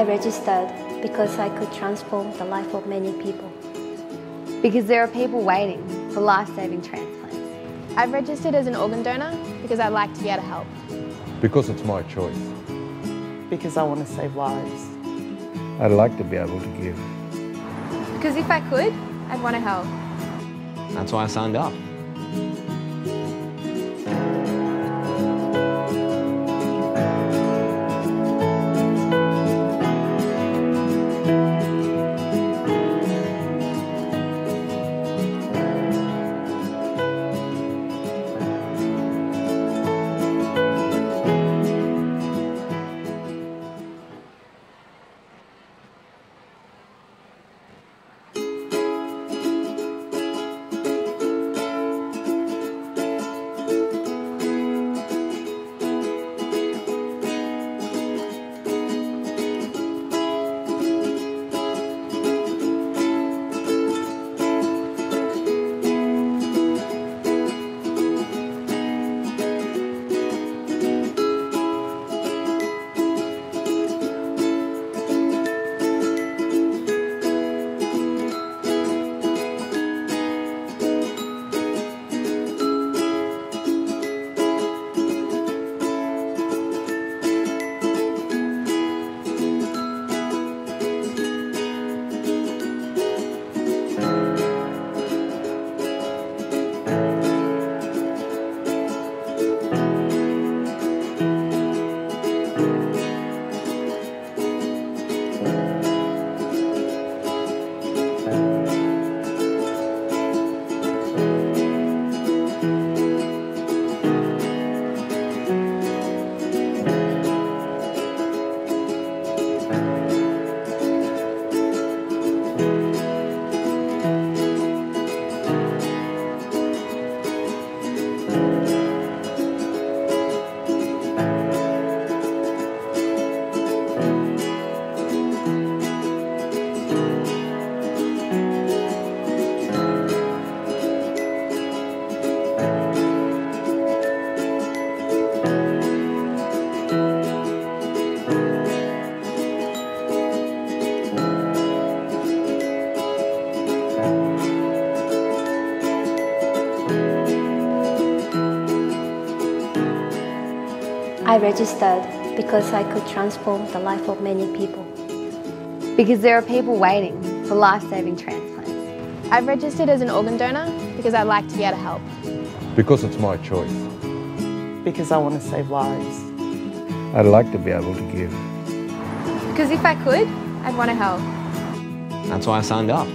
I registered because I could transform the life of many people. Because there are people waiting for life-saving transplants. I've registered as an organ donor because I'd like to be able to help. Because it's my choice. Because I want to save lives. I'd like to be able to give. Because if I could, I'd want to help. That's why I signed up. I registered because I could transform the life of many people. Because there are people waiting for life-saving transplants. I've registered as an organ donor because I'd like to be able to help. Because it's my choice. Because I want to save lives. I'd like to be able to give. Because if I could, I'd want to help. That's why I signed up.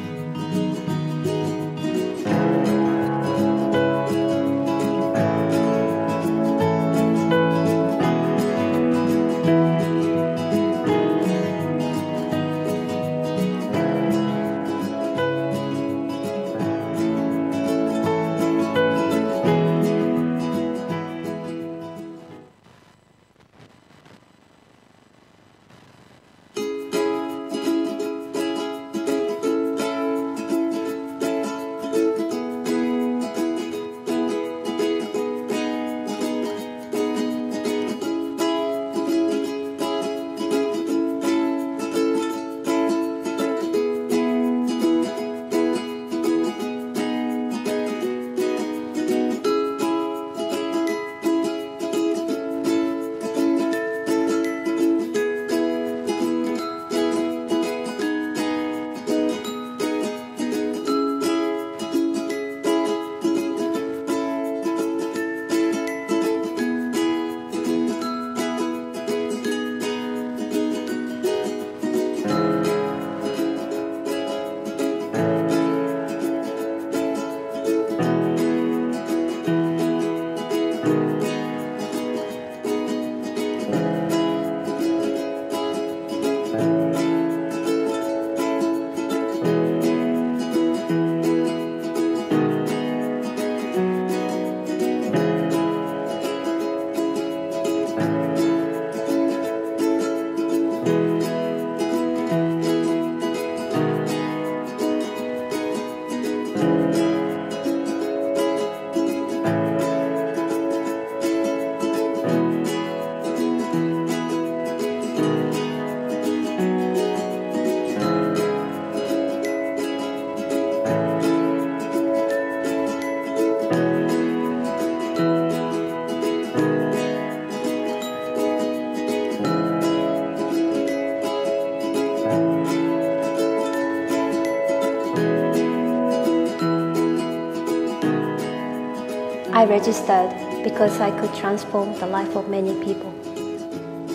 I registered because I could transform the life of many people.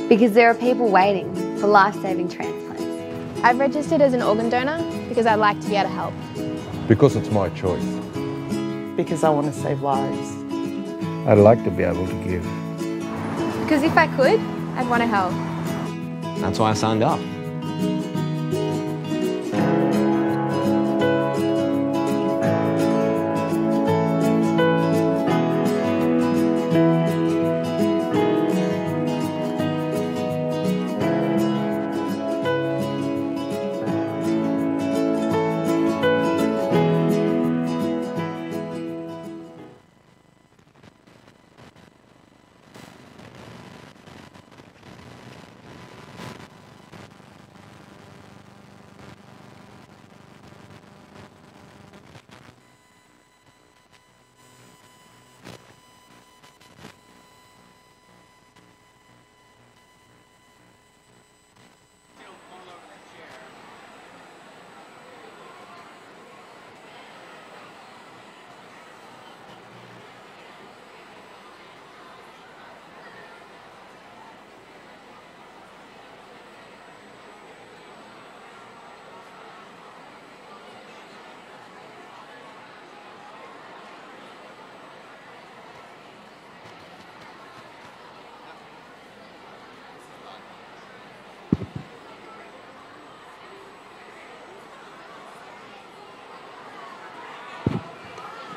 Because there are people waiting for life-saving transplants. I've registered as an organ donor because I'd like to be able to help. Because it's my choice. Because I want to save lives. I'd like to be able to give. Because if I could, I'd want to help. That's why I signed up.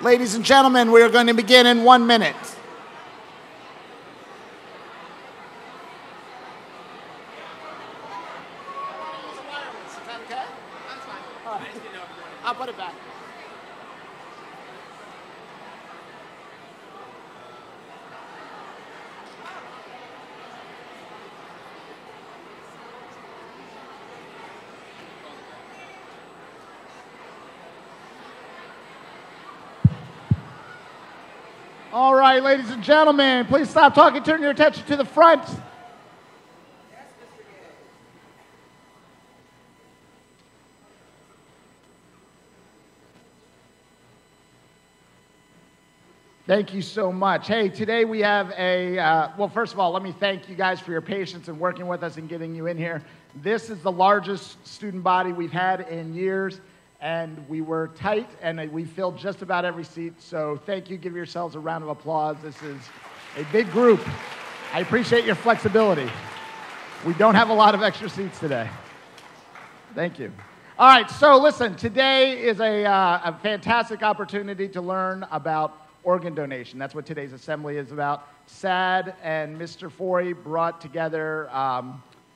Ladies and gentlemen, we are going to begin in 1 minute. I'll put it back. All right, ladies and gentlemen, please stop talking, turn your attention to the front. Thank you so much. Hey, today we have a, well, first of all, let me thank you guys for your patience in working with us and getting you in here. This is the largest student body we've had in years, and we were tight, and we filled just about every seat, so thank you. Give yourselves a round of applause. This is a big group. I appreciate your flexibility. We don't have a lot of extra seats today. Thank you. All right, so listen, today is a fantastic opportunity to learn about organ donation. That's what today's assembly is about. SAD and Mr. Forry brought together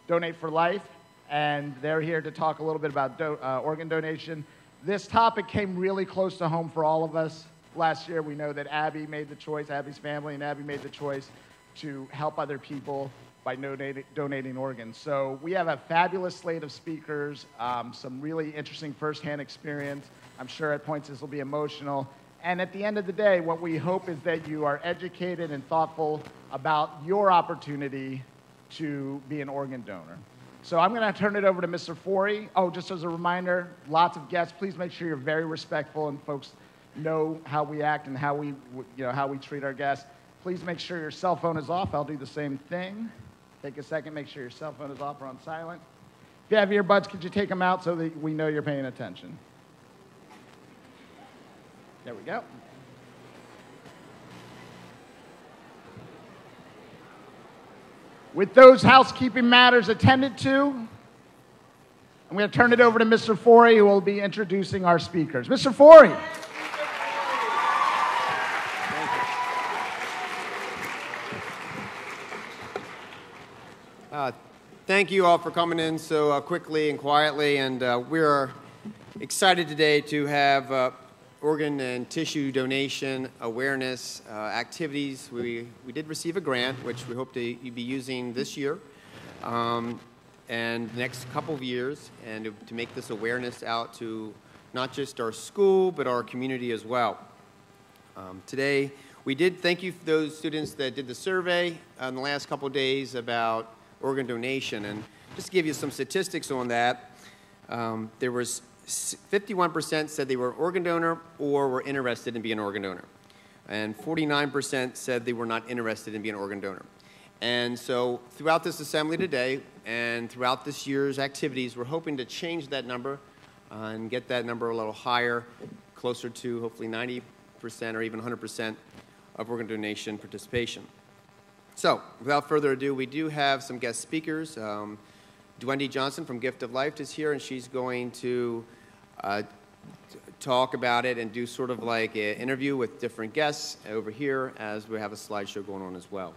Donate for Life, and they're here to talk a little bit about organ donation. This topic came really close to home for all of us. Last year, we know that Abby made the choice, Abby's family and Abby made the choice to help other people by donating organs. So we have a fabulous slate of speakers, some really interesting firsthand experience. I'm sure at points this will be emotional. And at the end of the day, what we hope is that you are educated and thoughtful about your opportunity to be an organ donor. So I'm going to turn it over to Mr. Forry. Oh, just as a reminder, lots of guests. Please make sure you're very respectful and folks know how we act and how we treat our guests. Please make sure your cell phone is off. I'll do the same thing. Take a second, make sure your cell phone is off or on silent. If you have earbuds, could you take them out so that we know you're paying attention? There we go. With those housekeeping matters attended to, I'm going to turn it over to Mr. Forry, who will be introducing our speakers. Mr. Forry. Thank you all for coming in so quickly and quietly, and we're excited today to have organ and tissue donation awareness activities. We did receive a grant, which we hope to be using this year and the next couple of years, and to make this awareness out to not just our school, but our community as well. Today, we did thank you for those students that did the survey in the last couple of days about organ donation, and just to give you some statistics on that, there was 51% said they were an organ donor or were interested in being an organ donor. and 49% said they were not interested in being an organ donor. And so throughout this assembly today and throughout this year's activities, we're hoping to change that number and get that number a little higher, closer to hopefully 90% or even 100% of organ donation participation. So without further ado, we do have some guest speakers. Dwendy Johnson from Gift of Life is here, and she's going to talk about it and do sort of like an interview with different guests over here as we have a slideshow going on as well.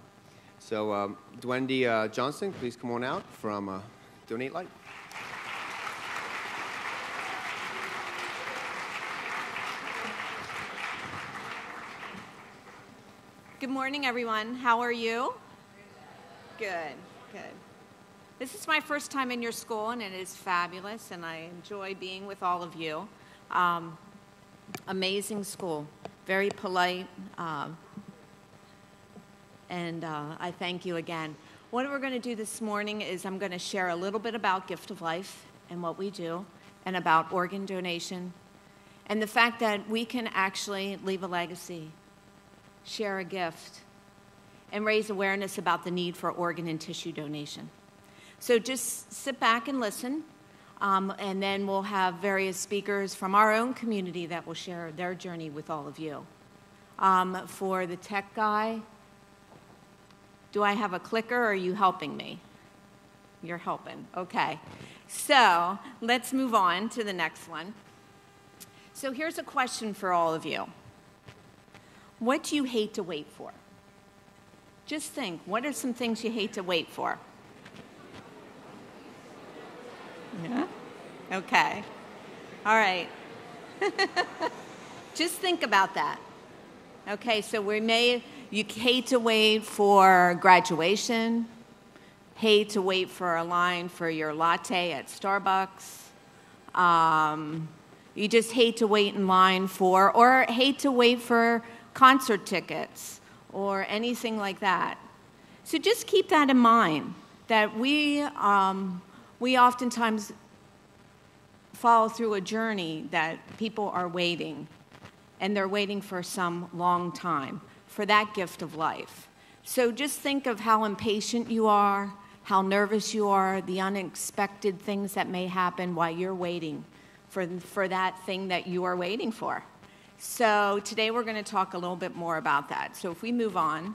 So Dwendy Johnson, please come on out from Donate Life. Good morning, everyone. How are you? Good, good. This is my first time in your school, and it is fabulous, and I enjoy being with all of you. Amazing school, very polite, and I thank you again. What we're going to do this morning is I'm going to share a little bit about Gift of Life and what we do, and about organ donation, and the fact that we can actually leave a legacy, share a gift, and raise awareness about the need for organ and tissue donation. So just sit back and listen, and then we'll have various speakers from our own community that will share their journey with all of you. For the tech guy, do I have a clicker, or are you helping me? You're helping, okay. So let's move on to the next one. So here's a question for all of you. What do you hate to wait for? Just think, what are some things you hate to wait for? Yeah? Okay. All right. Just think about that. Okay, so you hate to wait for graduation, hate to wait for a line for your latte at Starbucks, you just hate to wait in line for, or hate to wait for concert tickets or anything like that. So just keep that in mind, that we oftentimes follow through a journey that people are waiting, and they're waiting for some long time for that gift of life. So just think of how impatient you are, how nervous you are, the unexpected things that may happen while you're waiting for that thing that you are waiting for. So today we're going to talk a little bit more about that. So if we move on,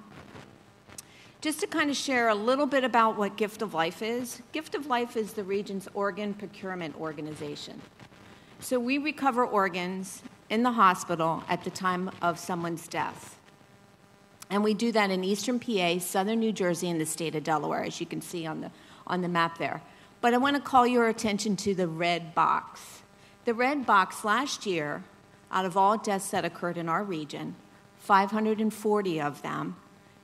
just to kind of share a little bit about what Gift of Life is. Gift of Life is the region's organ procurement organization. So we recover organs in the hospital at the time of someone's death. And we do that in eastern PA, southern New Jersey, and the state of Delaware, as you can see on the map there. But I want to call your attention to the red box. The red box last year, out of all deaths that occurred in our region, 540 of them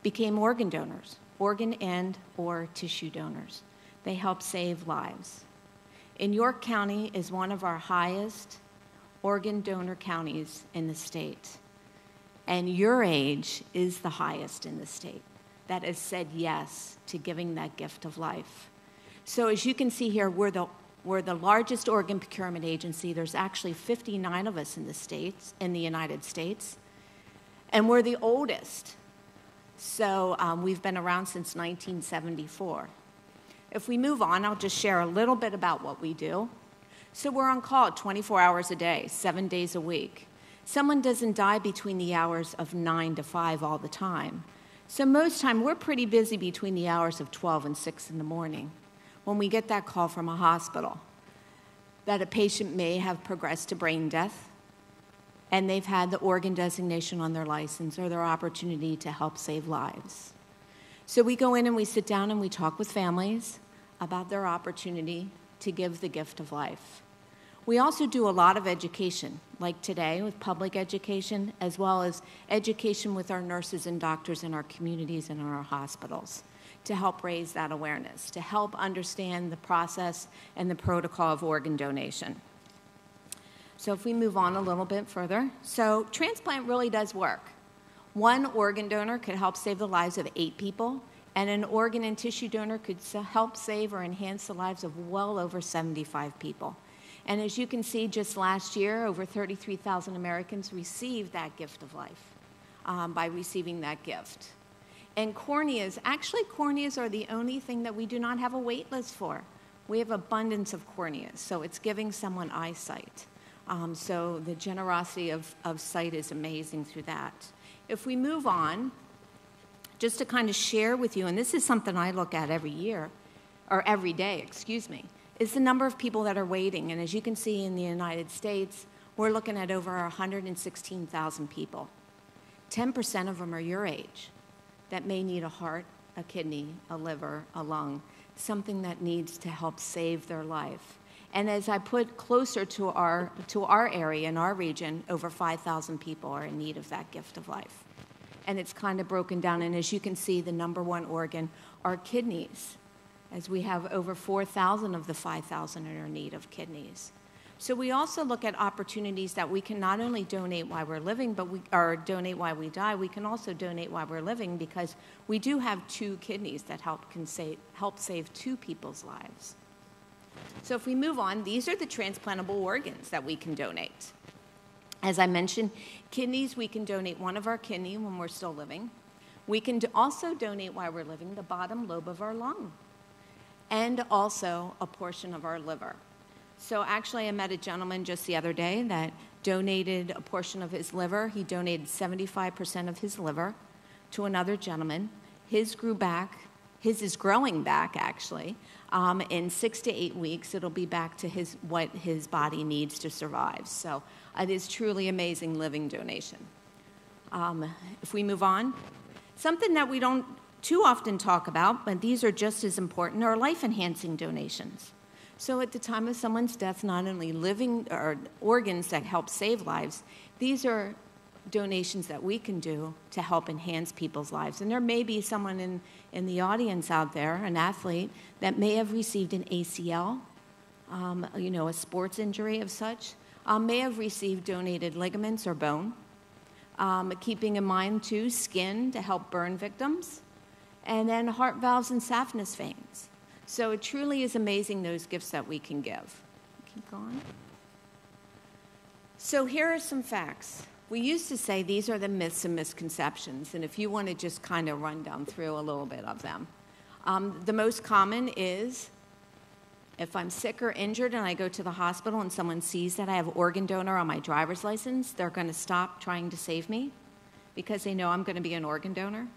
became organ donors, organ and or tissue donors. They help save lives. In York County is one of our highest organ donor counties in the state. And your age is the highest in the state that has said yes to giving that gift of life. So as you can see here, we're the largest organ procurement agency. There's actually 59 of us in the United States, and we're the oldest. So we've been around since 1974. If we move on, I'll just share a little bit about what we do. So we're on call 24 hours a day, 7 days a week. Someone doesn't die between the hours of 9 to 5 all the time. So most time, we're pretty busy between the hours of 12 and 6 in the morning when we get that call from a hospital that a patient may have progressed to brain death, and they've had the organ designation on their license or their opportunity to help save lives. So we go in and we sit down and we talk with families about their opportunity to give the gift of life. We also do a lot of education, like today with public education, as well as education with our nurses and doctors in our communities and in our hospitals, to help raise that awareness, to help understand the process and the protocol of organ donation. So if we move on a little bit further, so transplant really does work. One organ donor could help save the lives of 8 people, and an organ and tissue donor could help save or enhance the lives of well over 75 people. And as you can see, just last year, over 33,000 Americans received that gift of life. by receiving that gift. And corneas, actually corneas are the only thing that we do not have a wait list for. We have abundance of corneas, so it's giving someone eyesight. So the generosity of sight is amazing through that. If we move on, just to kind of share with you, and this is something I look at every year, or every day, excuse me, is the number of people that are waiting. And as you can see in the United States, we're looking at over 116,000 people. 10% of them are your age that may need a heart, a kidney, a liver, a lung, something that needs to help save their life. And as I put closer to our area, in our region, over 5,000 people are in need of that gift of life. And it's kind of broken down. And as you can see, the number one organ are kidneys, as we have over 4,000 of the 5,000 are in need of kidneys. So we also look at opportunities that we can not only donate while we're living, or donate while we die. We can also donate while we're living, because we do have 2 kidneys that help save 2 people's lives. So if we move on, these are the transplantable organs that we can donate. As I mentioned, kidneys, we can donate one of our kidney when we're still living. We can also donate while we're living the bottom lobe of our lung, and also a portion of our liver. So actually, I met a gentleman just the other day that donated a portion of his liver. He donated 75% of his liver to another gentleman. His grew back. His is growing back, actually. In 6 to 8 weeks, it'll be back to what his body needs to survive. So it is truly amazing living donation. If we move on, something that we don't too often talk about, but these are just as important, are life-enhancing donations. So at the time of someone's death, not only living or organs that help save lives, these are donations that we can do to help enhance people's lives. And there may be someone in the audience out there, an athlete, that may have received an ACL, a sports injury of such, may have received donated ligaments or bone, keeping in mind, too, skin to help burn victims, and then heart valves and saphenous veins. So it truly is amazing, those gifts that we can give. Keep going. So here are some facts. We used to say these are the myths and misconceptions, and if you want to just kind of run down through a little bit of them. The most common is, if I'm sick or injured and I go to the hospital and someone sees that I have organ donor on my driver's license, they're going to stop trying to save me because they know I'm going to be an organ donor.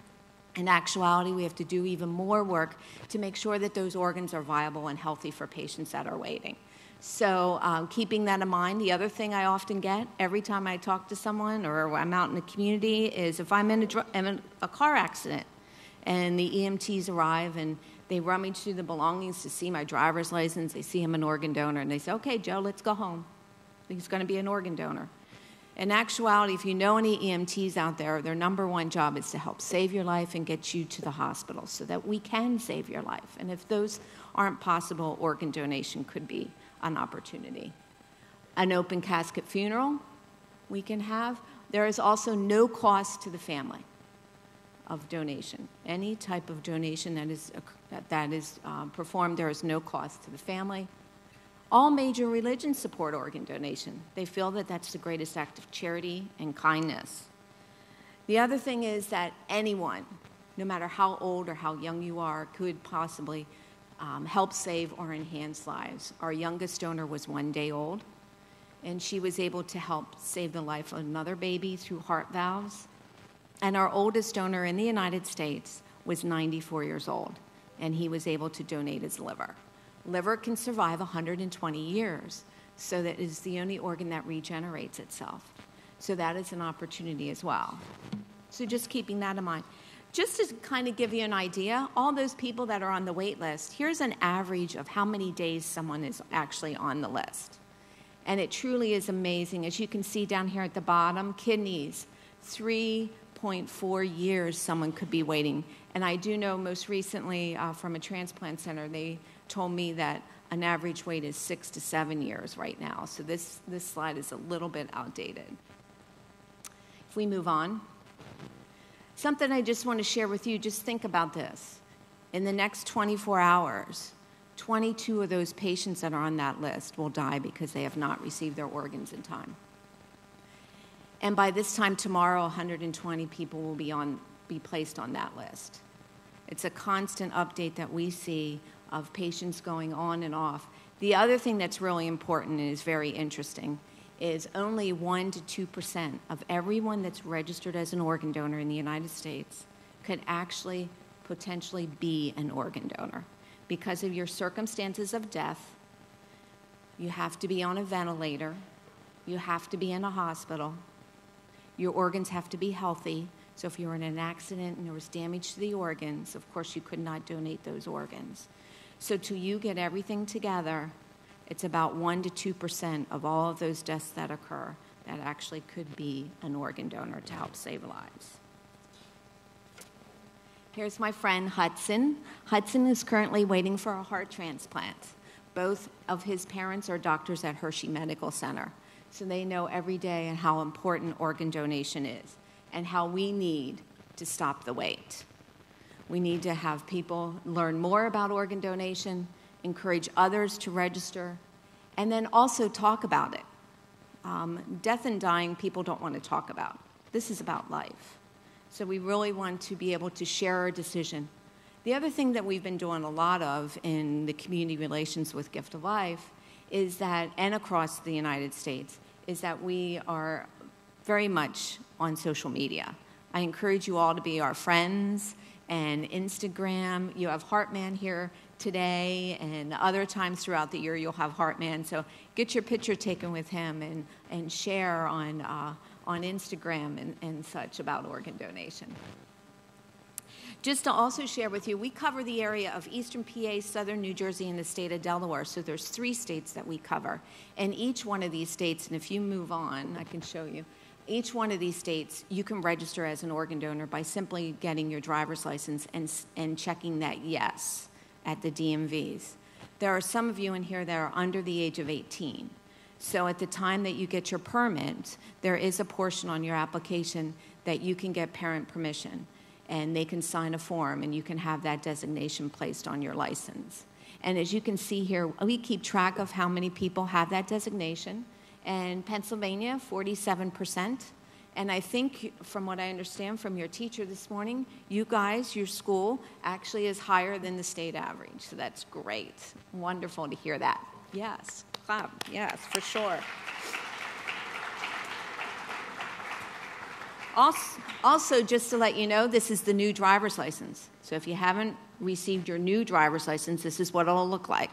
In actuality, we have to do even more work to make sure that those organs are viable and healthy for patients that are waiting. So keeping that in mind, the other thing I often get every time I talk to someone or I'm out in the community is if I'm in a car accident and the EMTs arrive and they rummage through the belongings to see my driver's license, they see I'm an organ donor, and they say, okay, Joe, let's go home. He's going to be an organ donor. In actuality, if you know any EMTs out there, their number one job is to help save your life and get you to the hospital so that we can save your life. And if those aren't possible, organ donation could be an opportunity. An open casket funeral we can have. There is also no cost to the family of donation. Any type of donation that is performed, there is no cost to the family. All major religions support organ donation. They feel that that's the greatest act of charity and kindness. The other thing is that anyone, no matter how old or how young you are, could possibly help save or enhance lives. Our youngest donor was 1 day old, and she was able to help save the life of another baby through heart valves. And our oldest donor in the United States was 94 years old, and he was able to donate his liver. Liver can survive 120 years, so that is the only organ that regenerates itself. So that is an opportunity as well. So just keeping that in mind. Just to kind of give you an idea, all those people that are on the wait list, here's an average of how many days someone is actually on the list. And it truly is amazing. As you can see down here at the bottom, kidneys, 3.4 years someone could be waiting. And I do know most recently from a transplant center, they told me that an average wait is 6 to 7 years right now. So this slide is a little bit outdated. If we move on. Something I just want to share with you, just think about this. In the next 24 hours, 22 of those patients that are on that list will die because they have not received their organs in time. And by this time tomorrow, 120 people will be placed on that list. It's a constant update that we see of patients going on and off. The other thing that's really important and is very interesting is only 1 to 2% of everyone that's registered as an organ donor in the United States could actually potentially be an organ donor. Because of your circumstances of death, you have to be on a ventilator, you have to be in a hospital, your organs have to be healthy. So if you were in an accident and there was damage to the organs, of course you could not donate those organs. So till you get everything together, it's about 1 to 2% of all of those deaths that occur that actually could be an organ donor to help save lives. Here's my friend Hudson. Hudson is currently waiting for a heart transplant. Both of his parents are doctors at Hershey Medical Center. So they know every day how important organ donation is and how we need to stop the wait. We need to have people learn more about organ donation, encourage others to register, and then also talk about it. Death and dying, people don't want to talk about. This is about life. So we really want to be able to share our decision. The other thing that we've been doing a lot of in the community relations with Gift of Life is that, and across the United States, is that we are very much on social media. I encourage you all to be our friends and Instagram. You have Heartman here today, and other times throughout the year you'll have Heartman. So get your picture taken with him and share on Instagram and such about organ donation. Just to also share with you, we cover the area of Eastern PA, Southern New Jersey, and the state of Delaware. So there's 3 states that we cover. And each one of these states, and if you move on, I can show you, each one of these states, you can register as an organ donor by simply getting your driver's license and checking that yes at the DMVs. There are some of you in here that are under the age of 18. So at the time that you get your permit, there is a portion on your application that you can get parent permission, and they can sign a form, and you can have that designation placed on your license. And as you can see here, we keep track of how many people have that designation. And Pennsylvania, 47%. And I think, from what I understand from your teacher this morning, you guys, your school, actually is higher than the state average. So that's great. Wonderful to hear that. Yes, clap. Yes, for sure. Also, just to let you know, this is the new driver's license. So if you haven't received your new driver's license, this is what it'll look like.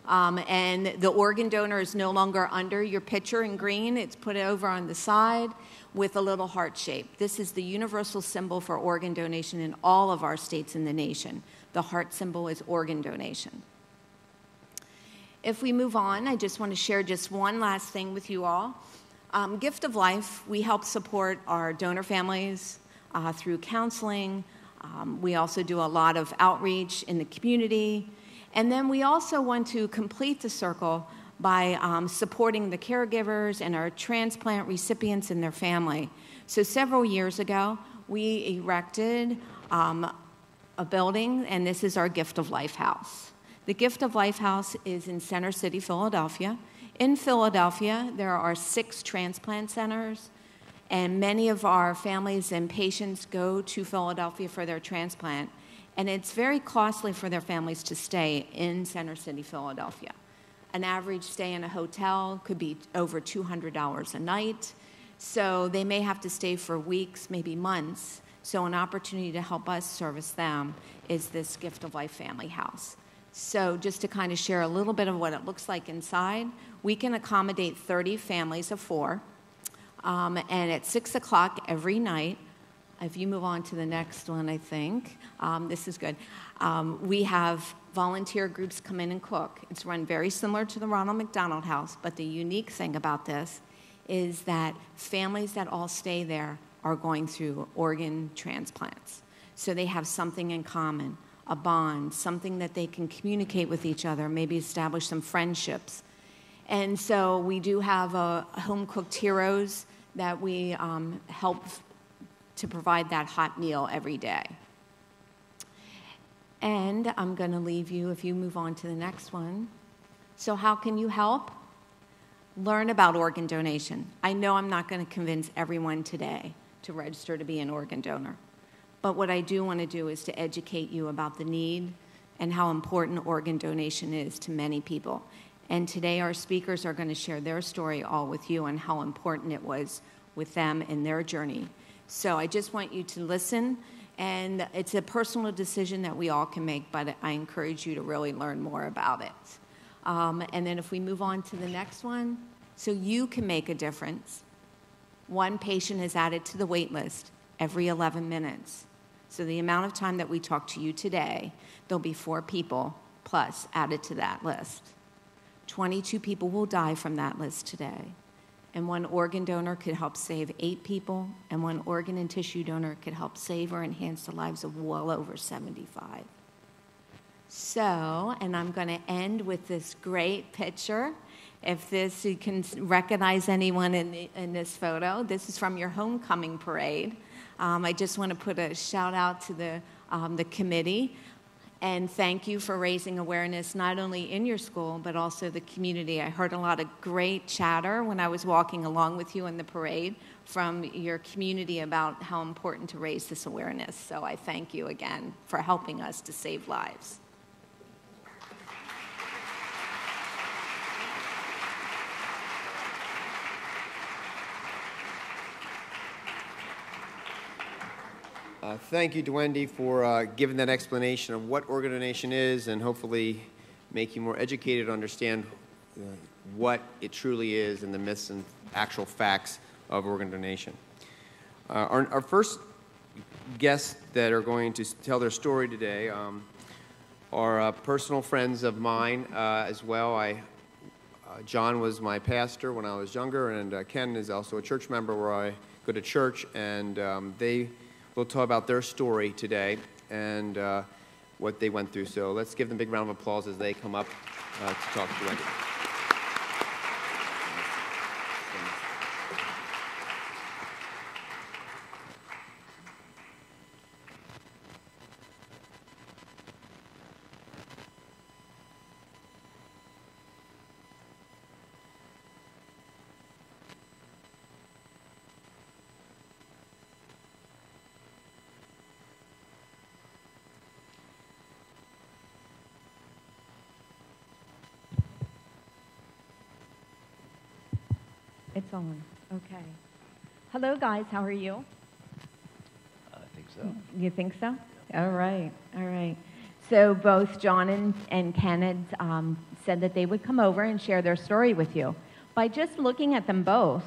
And the organ donor is no longer under your picture in green. It's put over on the side with a little heart shape. This is the universal symbol for organ donation in all of our states in the nation. The heart symbol is organ donation. If we move on, I just want to share just one last thing with you all. Gift of Life, we help support our donor families through counseling. We also do a lot of outreach in the community. And then we also want to complete the circle by supporting the caregivers and our transplant recipients and their family. So several years ago, we erected a building, and this is our Gift of Life house. The Gift of Life house is in Center City, Philadelphia. In Philadelphia, there are 6 transplant centers, and many of our families and patients go to Philadelphia for their transplant. And it's very costly for their families to stay in Center City, Philadelphia. An average stay in a hotel could be over $200 a night. So they may have to stay for weeks, maybe months. So an opportunity to help us service them is this Gift of Life family house. So just to kind of share a little bit of what it looks like inside, we can accommodate 30 families of 4. And at 6 o'clock every night, if you move on to the next one, I think, this is good. We have volunteer groups come in and cook. It's run very similar to the Ronald McDonald House, but the unique thing about this is that families that all stay there are going through organ transplants. So they have something in common, a bond, something that they can communicate with each other, maybe establish some friendships. And so we do have home-cooked heroes that we help to provide that hot meal every day. And I'm going to leave you, if you move on to the next one. So how can you help? learn about organ donation. I know I'm not going to convince everyone today to register to be an organ donor, but what I do want to do is to educate you about the need and how important organ donation is to many people. And today our speakers are going to share their story all with you and how important it was with them in their journey. So I just want you to listen, and it's a personal decision that we all can make, but I encourage you to really learn more about it. And then if we move on to the next one, so you can make a difference. One patient is added to the wait list every 11 minutes. So the amount of time that we talk to you today, there'll be 4 people plus added to that list. 22 people will die from that list today. And one organ donor could help save 8 people, and one organ and tissue donor could help save or enhance the lives of well over 75. So, and I'm going to end with this great picture. If this, you can recognize anyone in this photo. This is from your homecoming parade. I just want to put a shout out to the committee. And thank you for raising awareness not only in your school, but also the community. I heard a lot of great chatter when I was walking along with you in the parade from your community about how important to raise this awareness. So I thank you again for helping us to save lives. Thank you, Dwendy, for giving that explanation of what organ donation is and hopefully make you more educated to understand what it truly is and the myths and actual facts of organ donation. Our first guests that are going to tell their story today are personal friends of mine as well. John was my pastor when I was younger, and Ken is also a church member where I go to church, and they will talk about their story today and what they went through. So let's give them a big round of applause as they come up to talk to Wendy. It's on. Okay. Hello, guys. How are you? I think so. You think so? Yeah. All right. All right. So both John and Ken had said that they would come over and share their story with you. By just looking at them both,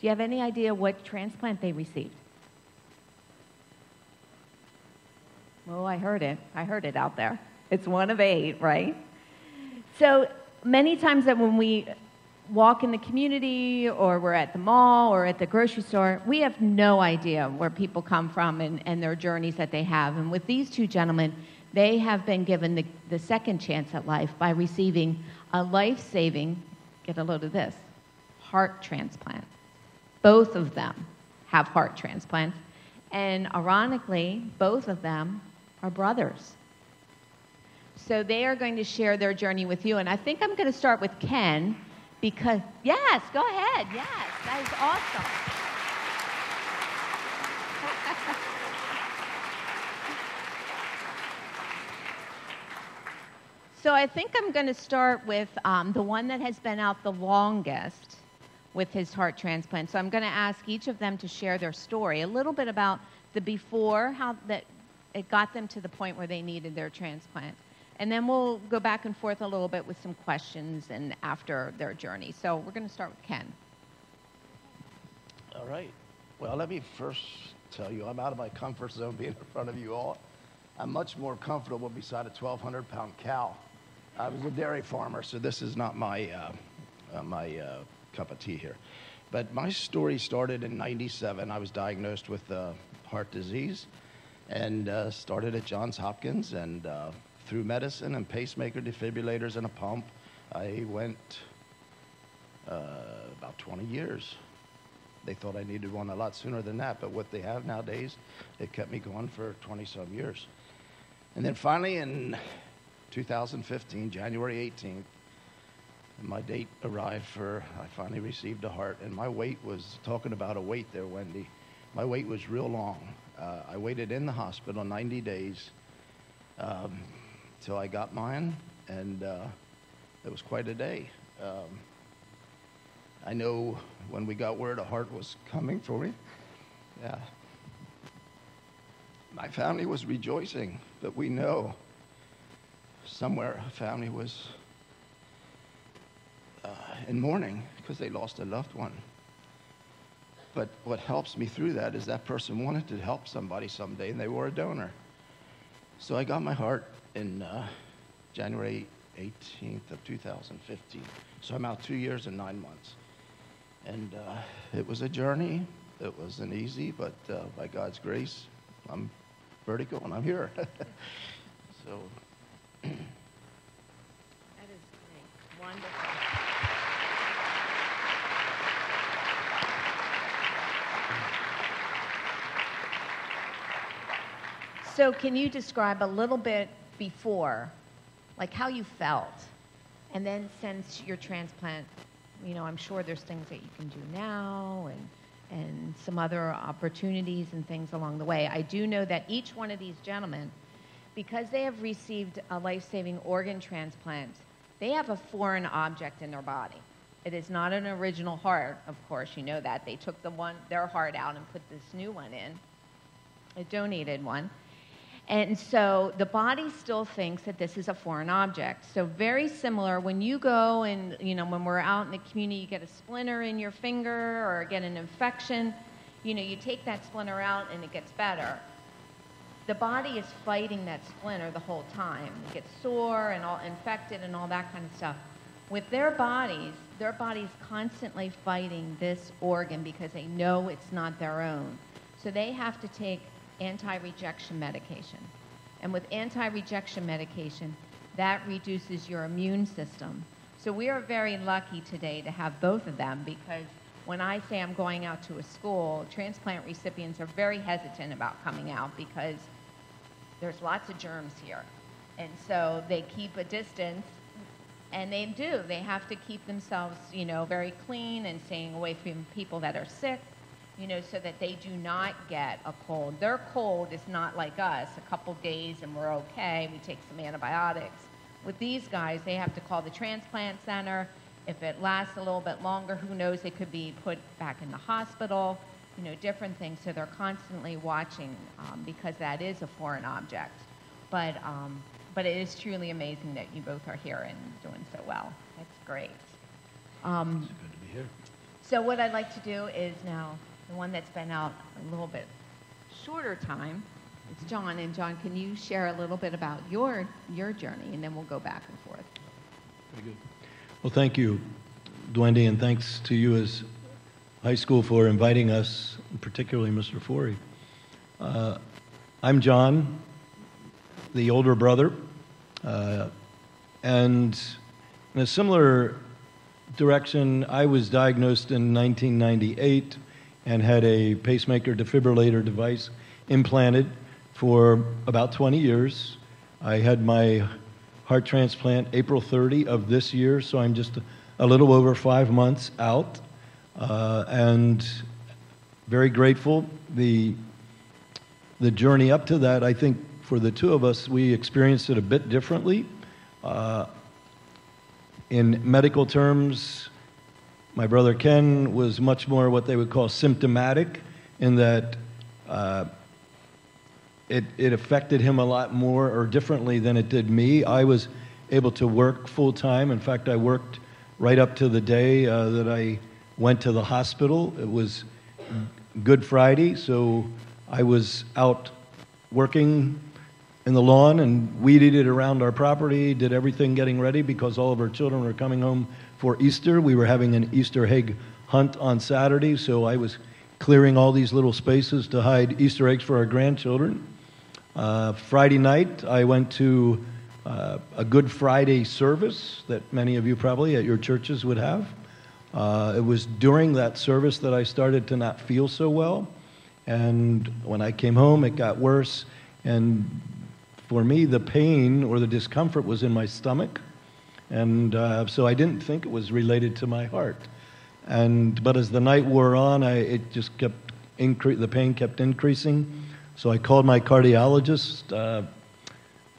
do you have any idea what transplant they received? Well, I heard it. I heard it out there. It's one of 8, right? So many times that when we walk in the community or we're at the mall or at the grocery store, we have no idea where people come from and their journeys that they have. And with these 2 gentlemen, they have been given the second chance at life by receiving a life-saving, get a load of this, heart transplant. Both of them have heart transplants. And ironically, both of them are brothers. So they are going to share their journey with you. And I think I'm going to start with Ken, because, yes, go ahead. Yes, that is awesome. So I think I'm going to start with the one that has been out the longest with his heart transplant. So I'm going to ask each of them to share their story, a little bit about the before, how that it got them to the point where they needed their transplant. And then we'll go back and forth a little bit with some questions and after their journey. So we're going to start with Ken. All right. Well, let me first tell you, I'm out of my comfort zone being in front of you all. I'm much more comfortable beside a 1,200-pound cow. I was a dairy farmer, so this is not my cup of tea here. But my story started in '97. I was diagnosed with heart disease and started at Johns Hopkins, and through medicine and pacemaker defibrillators and a pump, I went about 20 years. They thought I needed one a lot sooner than that, but what they have nowadays, it kept me going for 20-some years. And then finally in 2015, January 18th, My date arrived I finally received a heart, and my wait was, talking about a wait there, Wendy, my wait was real long. I waited in the hospital 90 days till I got mine, and it was quite a day. I know when we got word a heart was coming for me, my family was rejoicing, but we know somewhere a family was in mourning because they lost a loved one. But what helps me through that is that person wanted to help somebody someday, and they were a donor. So I got my heart in January 18th of 2015. So I'm out 2 years and 9 months. And it was a journey. It wasn't easy, but by God's grace, I'm vertical and I'm here. So. That is great. Wonderful. So can you describe a little bit before, like how you felt, and then since your transplant, you know, I'm sure there's things that you can do now and some other opportunities and things along the way. I do know that each one of these gentlemen, because they have received a life-saving organ transplant, they have a foreign object in their body. It is not an original heart, of course, you know that. They took their heart out and put this new one in, a donated one. And so the body still thinks that this is a foreign object. So very similar when you go and, you know, when we're out in the community, you get a splinter in your finger or get an infection, you know, you take that splinter out and it gets better. The body is fighting that splinter the whole time. It gets sore and all infected and all that kind of stuff. With their body's constantly fighting this organ because they know it's not their own. So they have to take anti-rejection medication. And with anti-rejection medication, that reduces your immune system. So we are very lucky today to have both of them, because when I say I'm going out to a school, transplant recipients are very hesitant about coming out because there's lots of germs here. And so they keep a distance, and they do. They have to keep themselves, you know, very clean and staying away from people that are sick, you know, so that they do not get a cold. Their cold is not like us, a couple days and we're okay, we take some antibiotics. With these guys, they have to call the transplant center. If it lasts a little bit longer, who knows, they could be put back in the hospital, you know, different things. So they're constantly watching because that is a foreign object. But it is truly amazing that you both are here and doing so well. That's great. It's good to be here. So what I'd like to do is now, the one that's been out a little bit shorter time, it's John. And John, can you share a little bit about your journey, and then we'll go back and forth. Very good. Well, thank you, Dwendy, and thanks to you as high school for inviting us, particularly Mr. Forry. I'm John, the older brother, and in a similar direction, I was diagnosed in 1998 and had a pacemaker defibrillator device implanted for about 20 years. I had my heart transplant April 30 of this year, so I'm just a little over 5 months out, and very grateful. The journey up to that, I think for the two of us, we experienced it a bit differently. In medical terms, my brother Ken was much more what they would call symptomatic, in that it affected him a lot more or differently than it did me. I was able to work full-time. In fact, I worked right up to the day that I went to the hospital. It was Good Friday, so I was out working in the lawn and weeded it around our property, did everything getting ready because all of our children were coming home for Easter. We were having an Easter egg hunt on Saturday, so I was clearing all these little spaces to hide Easter eggs for our grandchildren. Friday night, I went to a Good Friday service that many of you probably at your churches would have. It was during that service that I started to not feel so well, and when I came home, it got worse, and for me, the pain or the discomfort was in my stomach. And so I didn't think it was related to my heart. But as the night wore on, it just kept the pain kept increasing. So I called my cardiologist.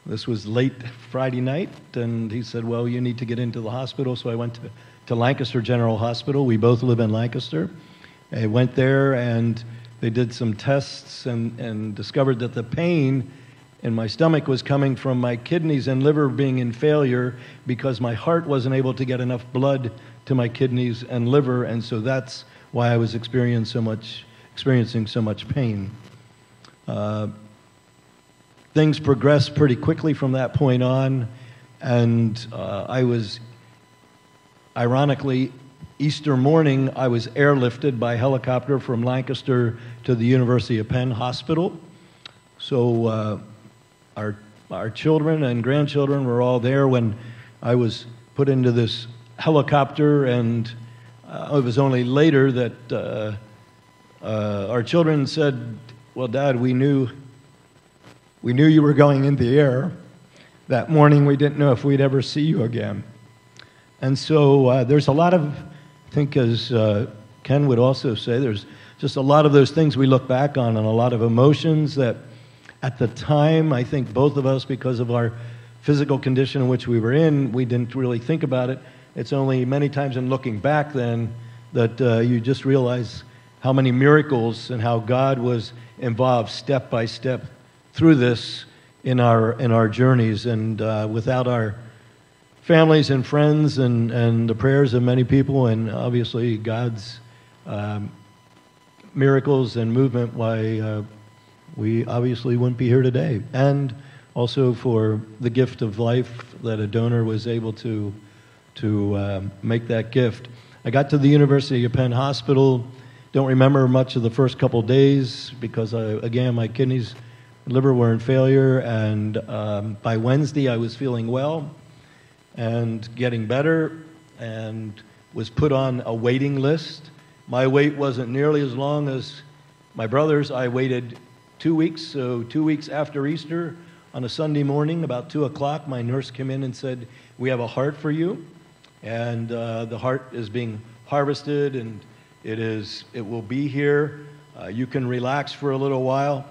This was late Friday night, and he said, well, you need to get into the hospital. So I went to Lancaster General Hospital. We both live in Lancaster. I went there, and they did some tests and discovered that the pain in my stomach was coming from my kidneys and liver being in failure because my heart wasn't able to get enough blood to my kidneys and liver, and so that's why I was experiencing so much pain. Things progressed pretty quickly from that point on, and I was, ironically, Easter morning, I was airlifted by helicopter from Lancaster to the University of Penn Hospital. So our children and grandchildren were all there when I was put into this helicopter, and it was only later that our children said, well, Dad, we knew you were going in the air. That morning we didn't know if we'd ever see you again. And so there's a lot of, I think as Ken would also say, there's just a lot of those things we look back on and a lot of emotions that at the time, I think both of us, because of our physical condition in which we were in, we didn't really think about it. It's only many times in looking back then that you just realize how many miracles and how God was involved step by step through this in our journeys. And without our families and friends and the prayers of many people and obviously God's miracles and movement, why we obviously wouldn't be here today. And also for the gift of life that a donor was able to make that gift. I got to the University of Penn Hospital. Don't remember much of the first couple days because, again, my kidneys and liver were in failure. And by Wednesday, I was feeling well and getting better and was put on a waiting list. My wait wasn't nearly as long as my brother's. I waited 2 weeks, so 2 weeks after Easter, on a Sunday morning, about 2 o'clock, my nurse came in and said, we have a heart for you, and the heart is being harvested, and it will be here. You can relax for a little while.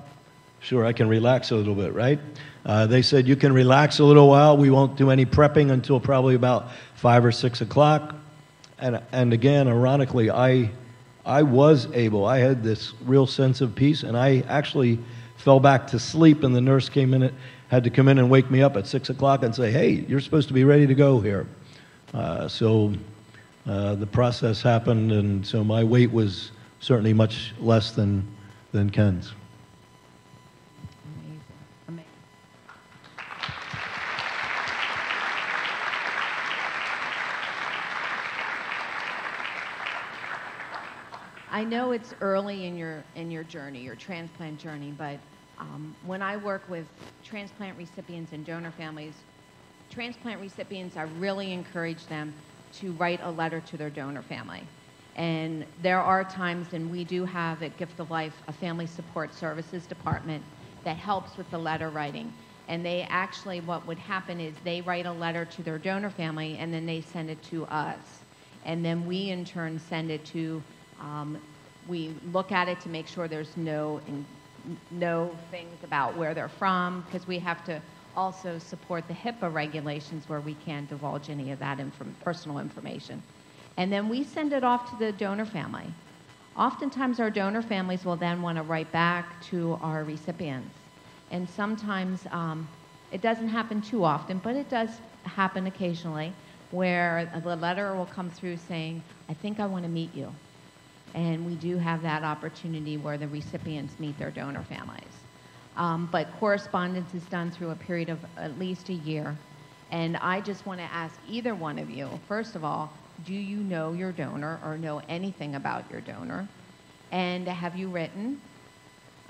Sure, I can relax a little bit, right? They said, you can relax a little while. We won't do any prepping until probably about 5 or 6 o'clock. And again, ironically, I was able. I had this real sense of peace, and I actually fell back to sleep, and the nurse had to come in and wake me up at 6 o'clock and say, hey, you're supposed to be ready to go here. So the process happened, and so my weight was certainly much less than Ken's. Amazing. I know it's early in your journey, your transplant journey, but when I work with transplant recipients and donor families, transplant recipients, I really encourage them to write a letter to their donor family. And there are times, and we do have at Gift of Life a family support services department that helps with the letter writing. And they actually, what would happen is they write a letter to their donor family, and then they send it to us. And then we, in turn, send it to, we look at it to make sure there's no things about where they're from, because we have to also support the HIPAA regulations where we can't divulge any of that personal information. And then we send it off to the donor family. Oftentimes our donor families will then want to write back to our recipients. And sometimes it doesn't happen too often, but it does happen occasionally where the letter will come through saying, I think I want to meet you. And we do have that opportunity where the recipients meet their donor families. But correspondence is done through a period of at least a year. And I just want to ask either one of you, first of all, do you know your donor or know anything about your donor? And have you written?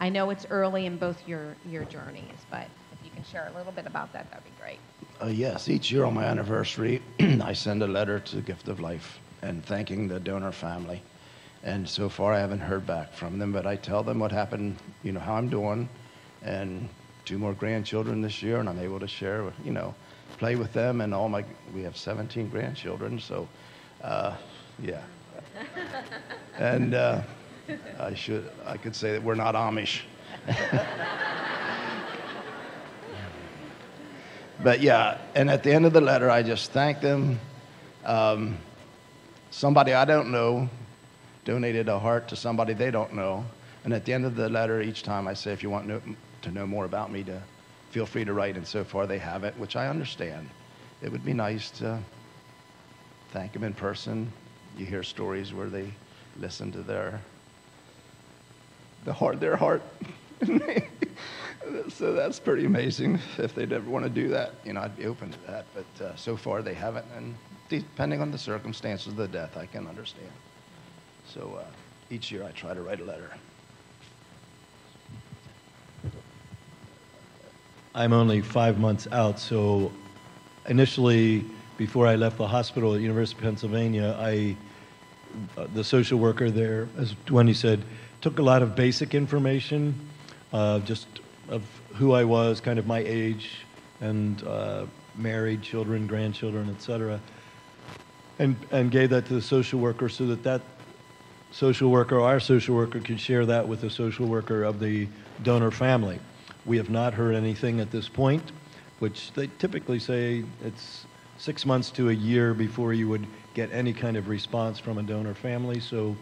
I know it's early in both your journeys, but if you can share a little bit about that, that'd be great. Yes, each year on my anniversary, I send a letter to Gift of Life and thanking the donor family. And so far I haven't heard back from them, but I tell them what happened, you know, how I'm doing, and 2 more grandchildren this year, and I'm able to share, you know, play with them, and we have 17 grandchildren, so yeah. And I could say that we're not Amish. But yeah, and at the end of the letter, I just thank them. Somebody I don't know donated a heart to somebody they don't know. And at the end of the letter, each time I say, if you want to know more about me, to feel free to write. And so far they haven't, which I understand. It would be nice to thank them in person. You hear stories where they listen to their heart. So that's pretty amazing. If they'd ever want to do that, I'd be open to that. But so far they haven't, and depending on the circumstances of the death, I can understand. So each year I try to write a letter. I'm only 5 months out, so initially, before I left the hospital at University of Pennsylvania, the social worker there, as Dwendy said, took a lot of basic information, just of who I was, kind of my age, and married, children, grandchildren, etc., and gave that to the social worker so that social worker, our social worker, could share that with the social worker of the donor family. We have not heard anything at this point, which they typically say it's 6 months to a year before you would get any kind of response from a donor family. So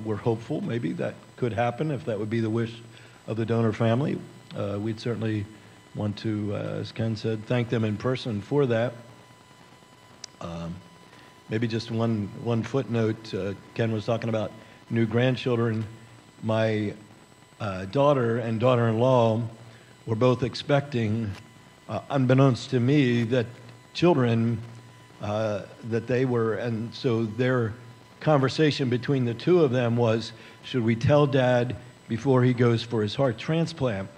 we're hopeful maybe that could happen if that would be the wish of the donor family. We'd certainly want to, as Ken said, thank them in person for that. Maybe just one footnote. Ken was talking about new grandchildren. My daughter and daughter-in-law were both expecting, unbeknownst to me, that children that they were, and so their conversation between the two of them was, should we tell Dad before he goes for his heart transplant?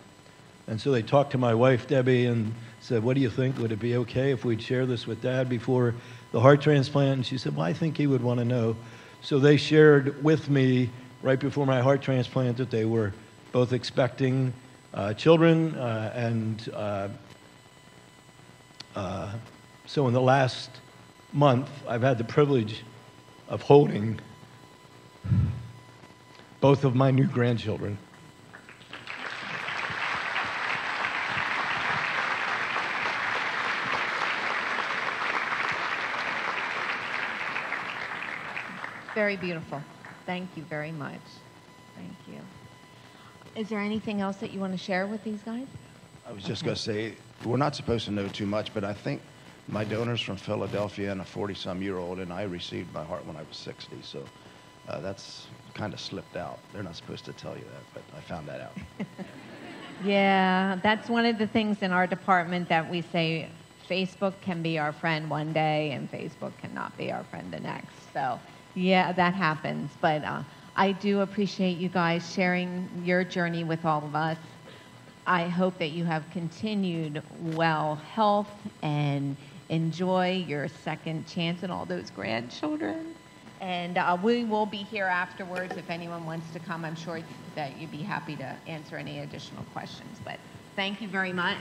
And so they talked to my wife, Debbie, and said, what do you think? Would it be okay if we'd share this with Dad before the heart transplant? And she said, well, I think he would want to know. So they shared with me right before my heart transplant that they were both expecting children, and so in the last month, I've had the privilege of holding both of my new grandchildren. Very beautiful. Thank you very much. Thank you. Is there anything else that you want to share with these guys? I was just going to say, we're not supposed to know too much, but I think my donor's from Philadelphia and a 40-some-year-old, and I received my heart when I was 60, so that's kind of slipped out. They're not supposed to tell you that, but I found that out. Yeah, that's one of the things in our department that we say Facebook can be our friend one day and Facebook cannot be our friend the next. So, yeah, that happens, but I do appreciate you guys sharing your journey with all of us. I hope that you have continued well health and enjoy your second chance and all those grandchildren. And we will be here afterwards if anyone wants to come. I'm sure that you'd be happy to answer any additional questions. But thank you very much.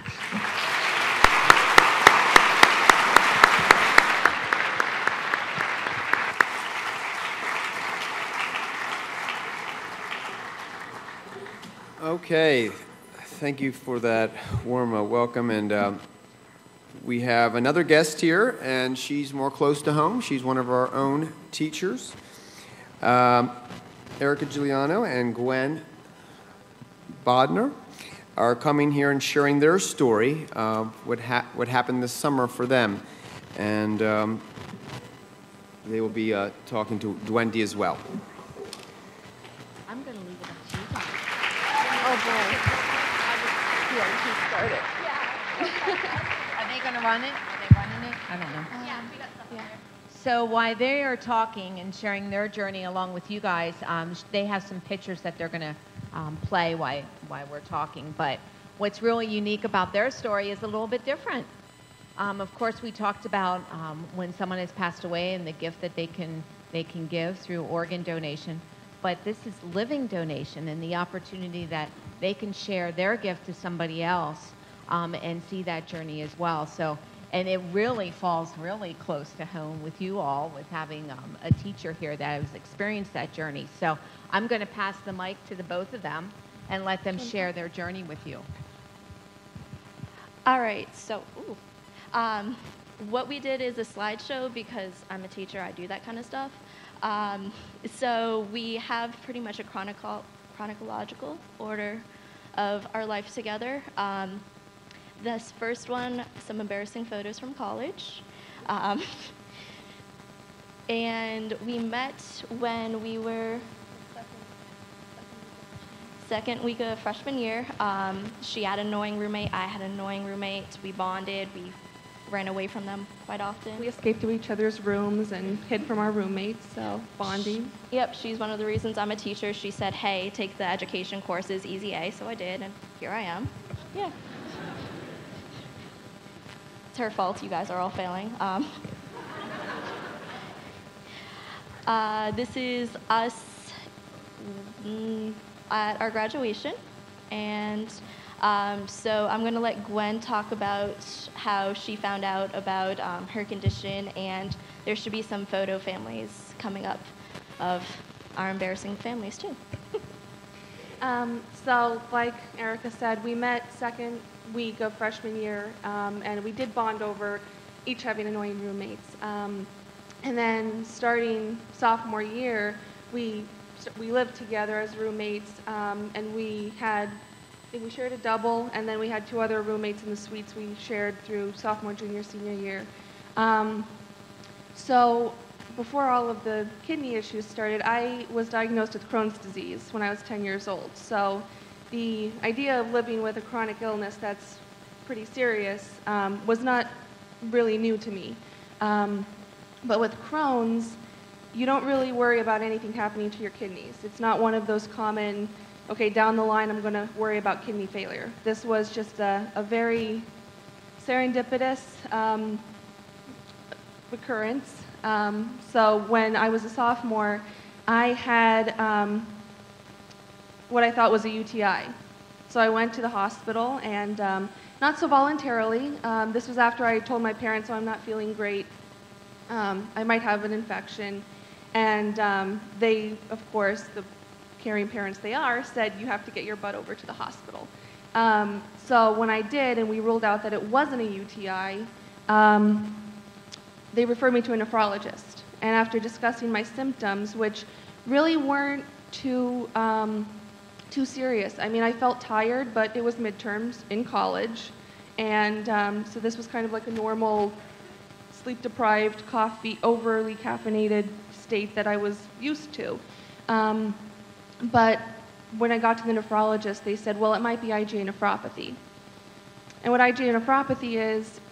Okay, thank you for that warm welcome. And we have another guest here, and she's more close to home. She's one of our own teachers. Erica Juliano and Gwen Bodner are coming here and sharing their story of what happened this summer for them. And they will be talking to Dwendy as well. I'm going to leave it up to you guys. Oh, boy. Started. Yeah. Are they going to run it? Are they running it? I don't know. Yeah, we got stuff there. So while they are talking and sharing their journey along with you guys, they have some pictures that they're going to play while we're talking. But what's really unique about their story is a little bit different. Of course, we talked about when someone has passed away and the gift that they can give through organ donation. But this is living donation and the opportunity that they can share their gift to somebody else and see that journey as well. So And it really falls really close to home with you all, with having a teacher here that has experienced that journey. So I'm going to pass the mic to the both of them and let them share their journey with you. All right, so what we did is a slideshow because I'm a teacher, I do that kind of stuff. So we have pretty much a chronological order of our life together. This first one, some embarrassing photos from college. And we met when we were second week of freshman year. She had an annoying roommate, I had an annoying roommate. We bonded, we ran away from them quite often. We escaped to each other's rooms and hid from our roommates, so bonding. Yep, she's one of the reasons I'm a teacher. She said, hey, take the education courses, easy A, so I did, and here I am. Yeah. It's her fault, you guys are all failing. This is us at our graduation, and so I'm going to let Gwen talk about how she found out about her condition, and there should be some photo families coming up of our embarrassing families too. So like Erica said, we met second week of freshman year, and we did bond over each having annoying roommates. And then starting sophomore year, we lived together as roommates, and we shared a double, and then we had two other roommates in the suites we shared through sophomore, junior, senior year. So before all of the kidney issues started, I was diagnosed with Crohn's disease when I was 10 years old. So the idea of living with a chronic illness that's pretty serious was not really new to me. But with Crohn's, you don't really worry about anything happening to your kidneys. It's not one of those common, okay, down the line I'm going to worry about kidney failure. This was just a very serendipitous occurrence. So when I was a sophomore, I had what I thought was a UTI. So I went to the hospital, and not so voluntarily. This was after I told my parents, oh, I'm not feeling great. I might have an infection. And they, of course, the caring parents they are, said you have to get your butt over to the hospital. So when I did, and we ruled out that it wasn't a UTI, they referred me to a nephrologist. And after discussing my symptoms, which really weren't too serious. I mean, I felt tired, but it was midterms in college. And so this was kind of like a normal sleep-deprived, overly caffeinated state that I was used to. But when I got to the nephrologist, they said, well, it might be IgA nephropathy. And what IgA nephropathy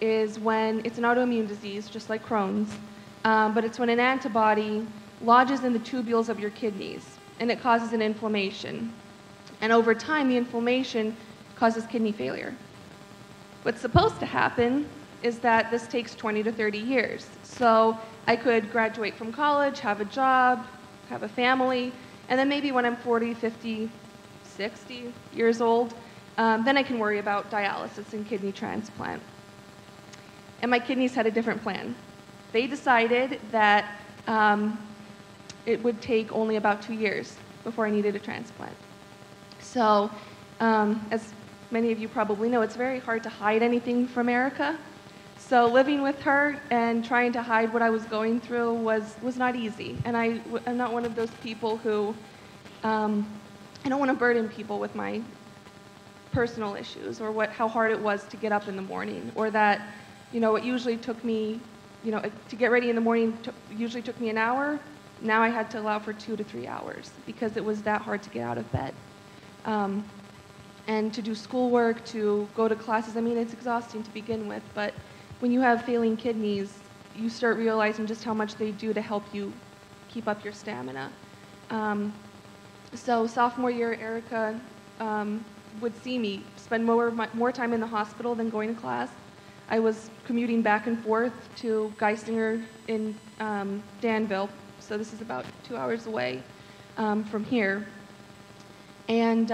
is when it's an autoimmune disease, just like Crohn's, but it's when an antibody lodges in the tubules of your kidneys, and it causes an inflammation. And over time, the inflammation causes kidney failure. What's supposed to happen is that this takes 20 to 30 years. So I could graduate from college, have a job, have a family, and then maybe when I'm 40, 50, 60 years old, then I can worry about dialysis and kidney transplant. And my kidneys had a different plan. They decided that it would take only about 2 years before I needed a transplant. So, as many of you probably know, it's very hard to hide anything from Erica. So living with her and trying to hide what I was going through was not easy. And I'm not one of those people who, I don't want to burden people with my personal issues or how hard it was to get up in the morning, or that, it usually took me, to get ready in the morning usually took me an hour. Now I had to allow for 2 to 3 hours because it was that hard to get out of bed. And to do schoolwork, to go to classes, I mean, it's exhausting to begin with, but when you have failing kidneys, you start realizing just how much they do to help you keep up your stamina. So sophomore year, Erica would see me spend more time in the hospital than going to class. I was commuting back and forth to Geisinger in Danville, so this is about 2 hours away from here. And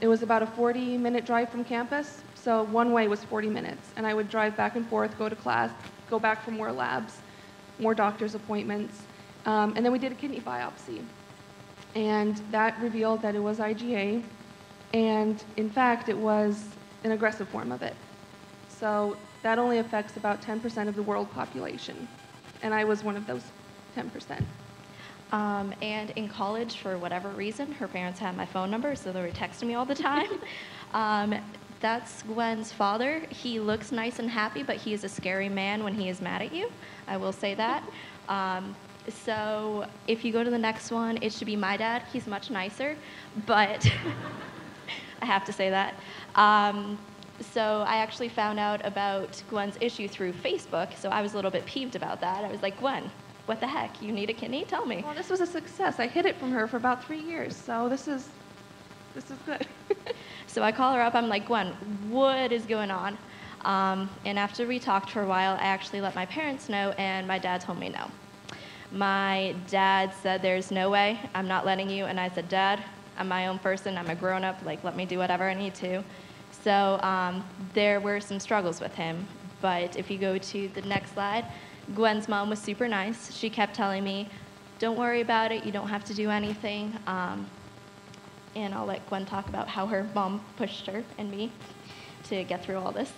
it was about a 40-minute drive from campus, so one way was 40 minutes. And I would drive back and forth, go to class, go back for more labs, more doctor's appointments. And then we did a kidney biopsy. And that revealed that it was IgA. And in fact, it was an aggressive form of it. So that only affects about 10% of the world population. And I was one of those 10%. And in college, for whatever reason, her parents had my phone number, so they were texting me all the time. That's Gwen's father. He looks nice and happy, but he is a scary man when he is mad at you. I will say that. So if you go to the next one, it should be my dad. He's much nicer, but I have to say that. So I actually found out about Gwen's issue through Facebook, so I was a little bit peeved about that. I was like, Gwen, what the heck? You need a kidney? Tell me. Well, this was a success. I hid it from her for about 3 years, so this is good. So I call her up. I'm like, Gwen, what is going on? And after we talked for a while, I actually let my parents know, and my dad told me no. My dad said, there's no way. I'm not letting you. And I said, Dad, I'm my own person. I'm a grown-up. Like, let me do whatever I need to. So there were some struggles with him. But if you go to the next slide, Gwen's mom was super nice. She kept telling me, don't worry about it. You don't have to do anything. And I'll let Gwen talk about how her mom pushed her and me to get through all this.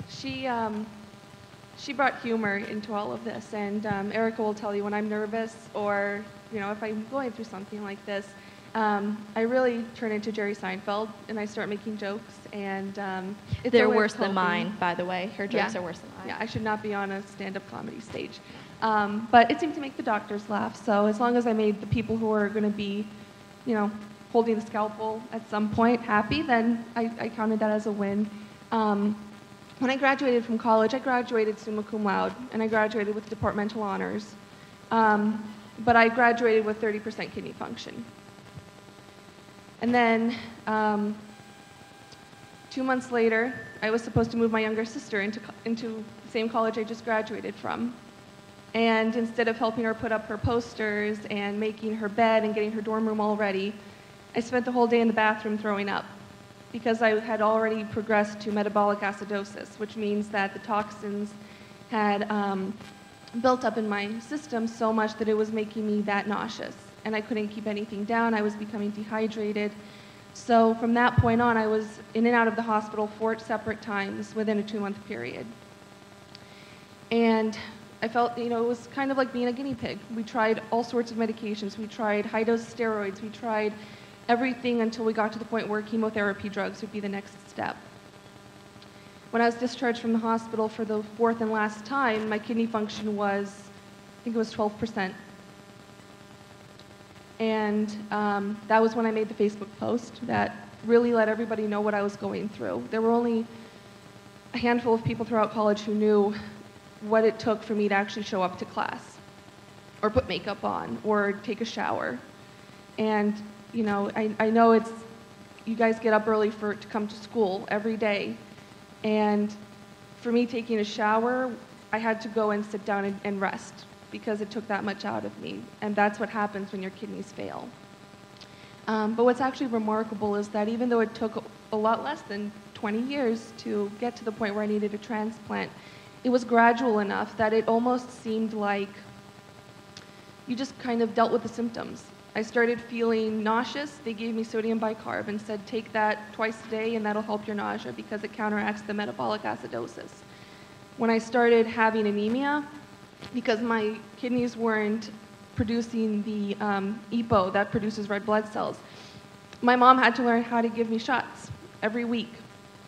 She brought humor into all of this, and Erica will tell you when I'm nervous or if I'm going through something like this, I really turn into Jerry Seinfeld and I start making jokes, and they're worse than mine, by the way. Her jokes are worse than mine. Yeah, I should not be on a stand-up comedy stage, but it seemed to make the doctors laugh. So as long as I made the people who are going to be, holding the scalpel at some point happy, then I counted that as a win. When I graduated from college, I graduated summa cum laude, and I graduated with departmental honors. But I graduated with 30% kidney function. And then 2 months later, I was supposed to move my younger sister into the same college I just graduated from. And instead of helping her put up her posters and making her bed and getting her dorm room all ready, I spent the whole day in the bathroom throwing up because I had already progressed to metabolic acidosis, which means that the toxins had built up in my system so much that it was making me that nauseous. And I couldn't keep anything down. I was becoming dehydrated. So from that point on, I was in and out of the hospital 4 separate times within a 2-month period. And I felt, it was kind of like being a guinea pig. We tried all sorts of medications. We tried high-dose steroids. We tried everything until we got to the point where chemotherapy drugs would be the next step. When I was discharged from the hospital for the 4th and last time, my kidney function was, I think it was 12%. And that was when I made the Facebook post that really let everybody know what I was going through. There were only a handful of people throughout college who knew what it took for me to actually show up to class or put makeup on or take a shower. And I know you guys get up early to come to school every day. And for me taking a shower, I had to go and sit down and rest because it took that much out of me. And that's what happens when your kidneys fail. But what's actually remarkable is that even though it took a lot less than 20 years to get to the point where I needed a transplant, it was gradual enough that it almost seemed like you just kind of dealt with the symptoms. I started feeling nauseous. They gave me sodium bicarb and said, take that twice a day and that'll help your nausea because it counteracts the metabolic acidosis. When I started having anemia, because my kidneys weren't producing the EPO that produces red blood cells, my mom had to learn how to give me shots every week.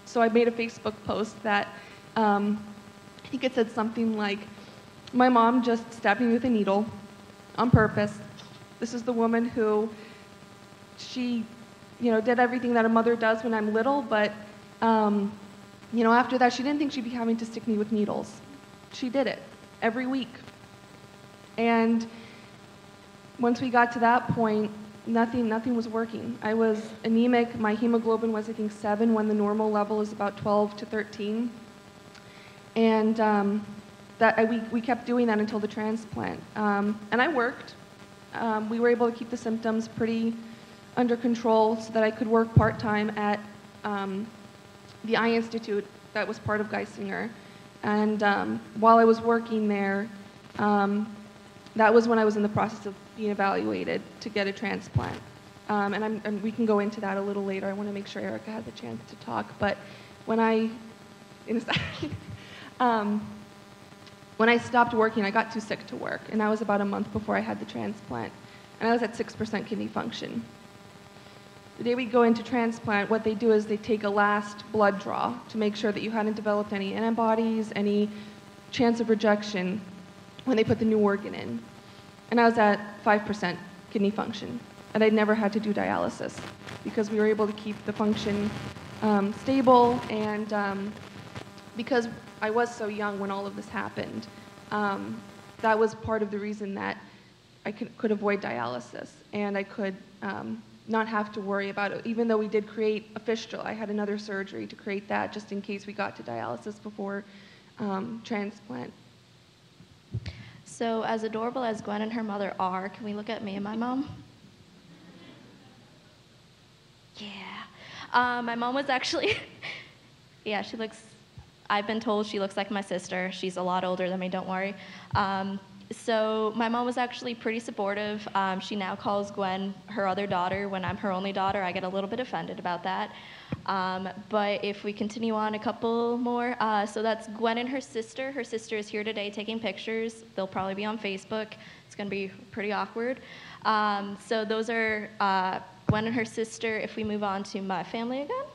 So I made a Facebook post that, I think it said something like, my mom just stabbed me with a needle on purpose. This is the woman who, she, did everything that a mother does when I'm little, but, after that, she didn't think she'd be having to stick me with needles. She did it every week. And once we got to that point, nothing was working. I was anemic. My hemoglobin was, I think, 7 when the normal level is about 12 to 13. And we kept doing that until the transplant. And I worked. We were able to keep the symptoms pretty under control so that I could work part-time at the Eye Institute that was part of Geisinger. And while I was working there, that was when I was in the process of being evaluated to get a transplant. And we can go into that a little later. I want to make sure Erica has a chance to talk. But when I stopped working, I got too sick to work. And that was about a month before I had the transplant. And I was at 6% kidney function. The day we go into transplant, what they do is they take a last blood draw to make sure that you hadn't developed any antibodies, any chance of rejection when they put the new organ in. And I was at 5% kidney function. And I'd never had to do dialysis because we were able to keep the function stable. And because I was so young when all of this happened, that was part of the reason that I could avoid dialysis. And I could not have to worry about it. Even though we did create a fistula, I had another surgery to create that just in case we got to dialysis before transplant. So as adorable as Gwen and her mother are, can we look at me and my mom? Yeah. My mom was actually, yeah, she looks, I've been told she looks like my sister. She's a lot older than me, don't worry. So my mom was actually pretty supportive. She now calls Gwen her other daughter when I'm her only daughter. I get a little bit offended about that. But if we continue on a couple more, so that's Gwen and her sister. Her sister is here today taking pictures. They'll probably be on Facebook. It's going to be pretty awkward. So those are Gwen and her sister. If we move on to my family again,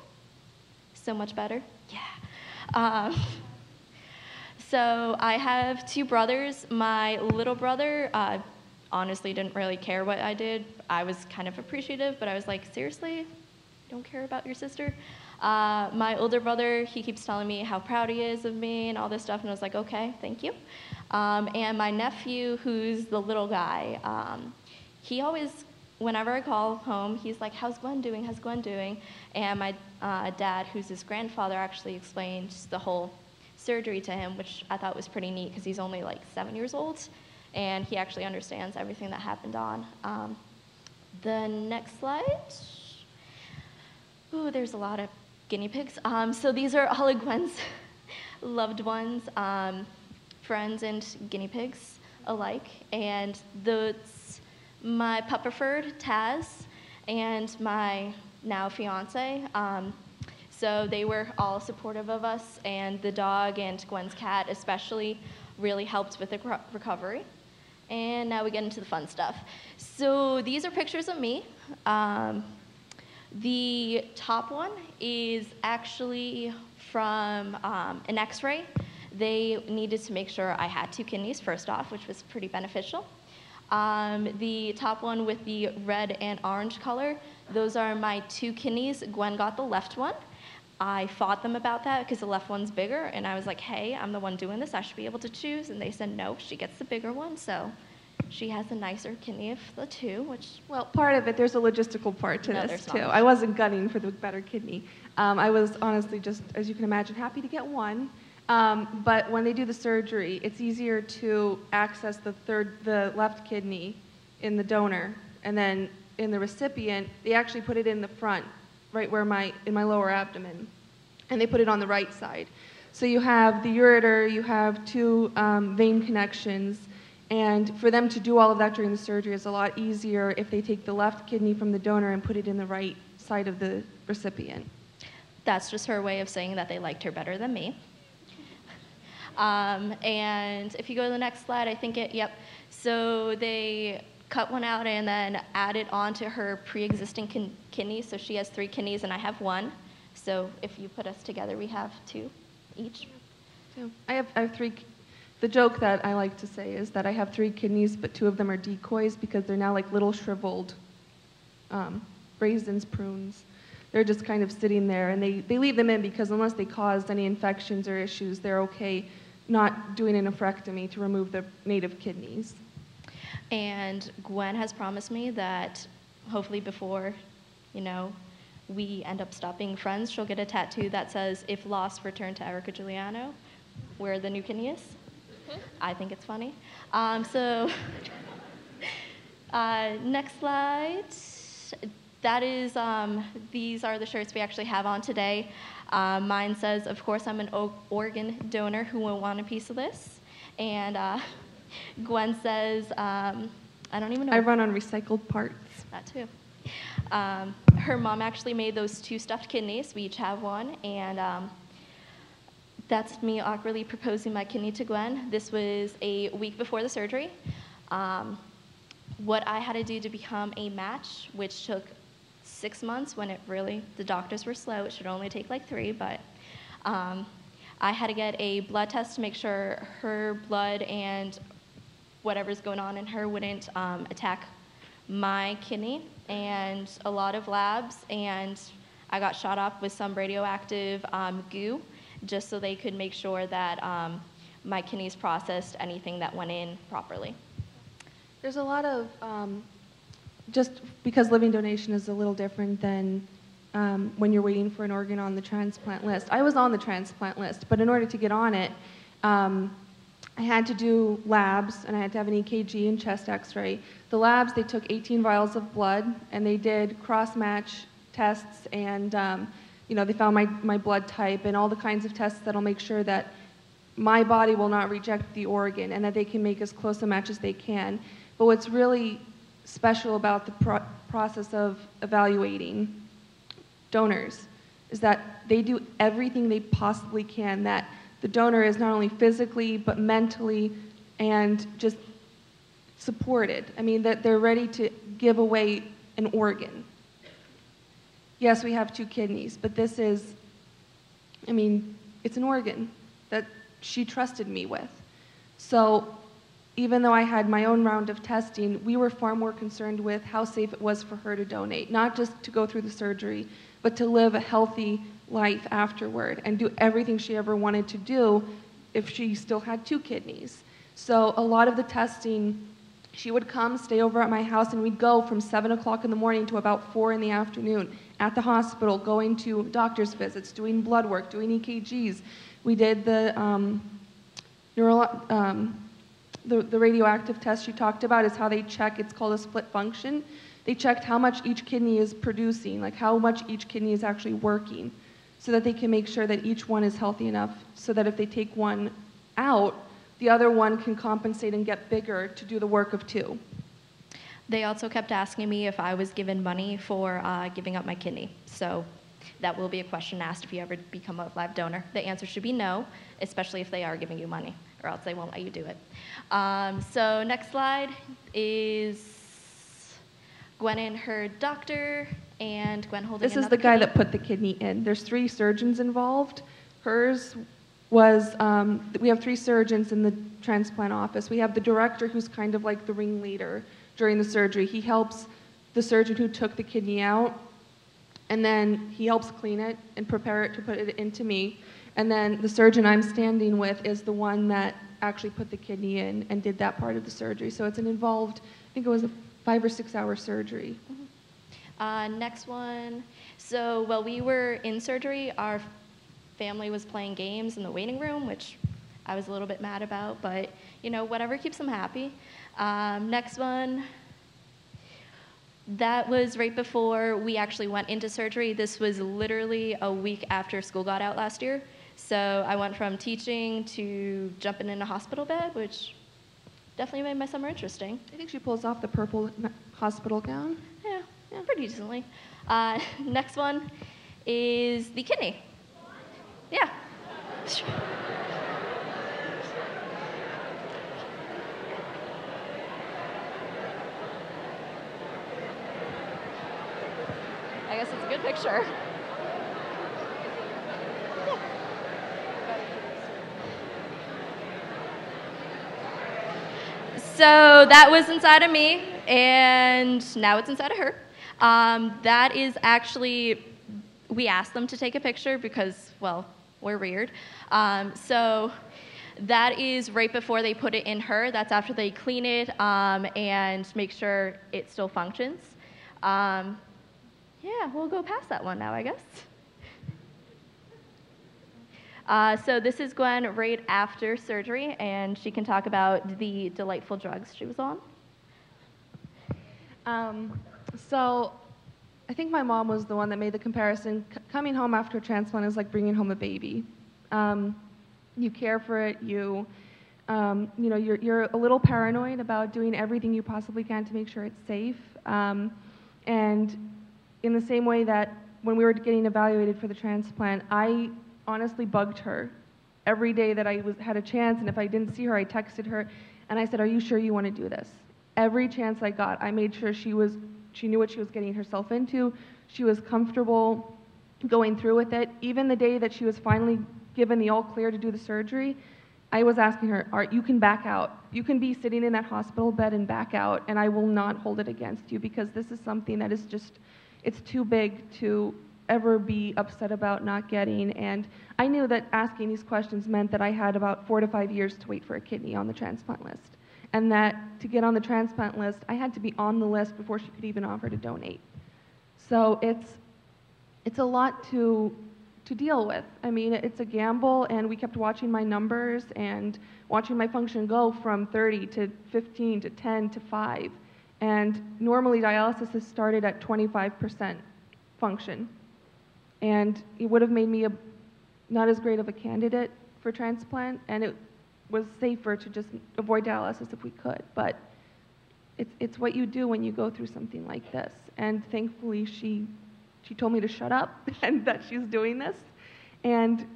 so much better. Yeah. So I have two brothers. My little brother honestly didn't really care what I did. I was kind of appreciative, but I was like, seriously? You don't care about your sister? My older brother, he keeps telling me how proud he is of me and all this stuff, and I was like, okay, thank you. And my nephew, who's the little guy, he always, whenever I call home, he's like, how's Gwen doing? How's Gwen doing? And my dad, who's his grandfather, actually explained the whole surgery to him, which I thought was pretty neat because he's only like 7 years old, and he actually understands everything that happened on. The next slide. Ooh, there's a lot of guinea pigs. So these are all of Gwen's loved ones, friends and guinea pigs alike, and that's my pup preferred, Taz, and my now fiance. So they were all supportive of us, and the dog and Gwen's cat especially really helped with the recovery. And now we get into the fun stuff. So these are pictures of me. The top one is actually from an x-ray. They needed to make sure I had 2 kidneys first off, which was pretty beneficial. The top one with the red and orange color, those are my 2 kidneys. Gwen got the left one. I fought them about that because the left one's bigger, and I was like, hey, I'm the one doing this, I should be able to choose. And they said, no, she gets the bigger one, so she has a nicer kidney of the 2, which... Well, part of it, there's a logistical part to this, too. I wasn't gunning for the better kidney. I was honestly just, as you can imagine, happy to get one. But when they do the surgery, it's easier to access the left kidney in the donor, and then in the recipient, they actually put it in the front, right where in my lower abdomen, and they put it on the right side. So you have the ureter, you have 2 vein connections, and for them to do all of that during the surgery is a lot easier if they take the left kidney from the donor and put it in the right side of the recipient. That's just her way of saying that they liked her better than me. And if you go to the next slide, I think yep. So they cut one out and then add it onto her pre-existing kidney. So she has 3 kidneys and I have 1. So if you put us together, we have 2 each. So I have 3. The joke that I like to say is that I have 3 kidneys, but 2 of them are decoys because they're now like little shriveled raisins, prunes. They're just kind of sitting there, and they leave them in because unless they caused any infections or issues, they're okay not doing a nephrectomy to remove the native kidneys. And Gwen has promised me that hopefully before, we end up stopping friends, she'll get a tattoo that says, if lost, return to Erica Juliano, where the new kidney is. I think it's funny. Next slide. that is, these are the shirts we actually have on today. Mine says, of course, I'm an organ donor who will want a piece of this. And Gwen says, I don't even know. I run on recycled parts. That too. Her mom actually made those 2 stuffed kidneys. We each have one. And that's me awkwardly proposing my kidney to Gwen. This was a week before the surgery. What I had to do to become a match, which took 6 months when the doctors were slow. It should only take like 3, but I had to get a blood test to make sure her blood and whatever's going on in her wouldn't attack my kidney, and a lot of labs, and I got shot up with some radioactive goo just so they could make sure that my kidneys processed anything that went in properly. There's a lot of, just because living donation is a little different than when you're waiting for an organ on the transplant list. I was on the transplant list, but in order to get on it, I had to do labs, and I had to have an EKG and chest x-ray. The labs, they took 18 vials of blood, and they did cross-match tests, and they found my blood type and all the kinds of tests that'll make sure that my body will not reject the organ and that they can make as close a match as they can. But what's really special about the process of evaluating donors is that they do everything they possibly can, that the donor is not only physically but mentally and just supported. I mean, that they're ready to give away an organ. Yes, we have 2 kidneys, but this is, it's an organ that she trusted me with. So even though I had my own round of testing, we were far more concerned with how safe it was for her to donate, not just to go through the surgery, but to live a healthy life afterward and do everything she ever wanted to do if she still had 2 kidneys. So a lot of the testing, she would come, stay over at my house, and we'd go from 7 o'clock in the morning to about 4 in the afternoon at the hospital, going to doctor's visits, doing blood work, doing EKGs. We did the radioactive test she talked about is how they check, it's called a split function. They checked how much each kidney is producing, like how much each kidney is actually working, so that they can make sure that each one is healthy enough so that if they take one out, the other one can compensate and get bigger to do the work of 2. They also kept asking me if I was given money for giving up my kidney. So that will be a question asked if you ever become a live donor. The answer should be no, especially if they are giving you money, or else they won't let you do it. So next slide is Gwen and her doctor, and Gwen holding This is the guy that put the kidney in. There's 3 surgeons involved. Hers was, we have 3 surgeons in the transplant office. We have the director, who's kind of like the ringleader during the surgery. He helps the surgeon who took the kidney out, and then he helps clean it and prepare it to put it into me. And then the surgeon I'm standing with is the one that actually put the kidney in and did that part of the surgery. So it's an involved, I think it was a 5 or 6 hour surgery. Next one. So while we were in surgery, our family was playing games in the waiting room, which I was a little bit mad about, but whatever keeps them happy. Next one. That was right before we actually went into surgery. This was literally a week after school got out last year. So I went from teaching to jumping in a hospital bed, which definitely made my summer interesting. I think she pulls off the purple hospital gown. Yeah, pretty decently. Next one is the kidney. Yeah. I guess it's a good picture. So that was inside of me, and now it's inside of her. That is actually, we asked them to take a picture because, well, we're weird. So that is right before they put it in her. That's after they clean it and make sure it still functions. Yeah, we'll go past that one now, I guess. So this is Gwen right after surgery, and she can talk about the delightful drugs she was on. So I think my mom was the one that made the comparison. Coming home after a transplant is like bringing home a baby. You care for it. You're a little paranoid about doing everything you possibly can to make sure it's safe. And in the same way that when we were getting evaluated for the transplant, I honestly bugged her every day that I had a chance, and if I didn't see her, I texted her, and I said, "Are you sure you want to do this?" Every chance I got, I made sure she knew what she was getting herself into. She was comfortable going through with it. Even the day that she was finally given the all clear to do the surgery, I was asking her, you can back out. You can be sitting in that hospital bed and back out, and I will not hold it against you, because this is something that is just, it's too big to ever be upset about not getting. And I knew that asking these questions meant that I had about 4 to 5 years to wait for a kidney on the transplant list. And that to get on the transplant list, I had to be on the list before she could even offer to donate. So it's a lot to deal with. I mean, it's a gamble, and we kept watching my numbers and watching my function go from 30 to 15 to 10 to 5. And normally dialysis is started at 25% function. And it would have made me not as great of a candidate for transplant, and it was safer to just avoid dialysis if we could. But it's what you do when you go through something like this. And thankfully, she told me to shut up and that she's doing this. And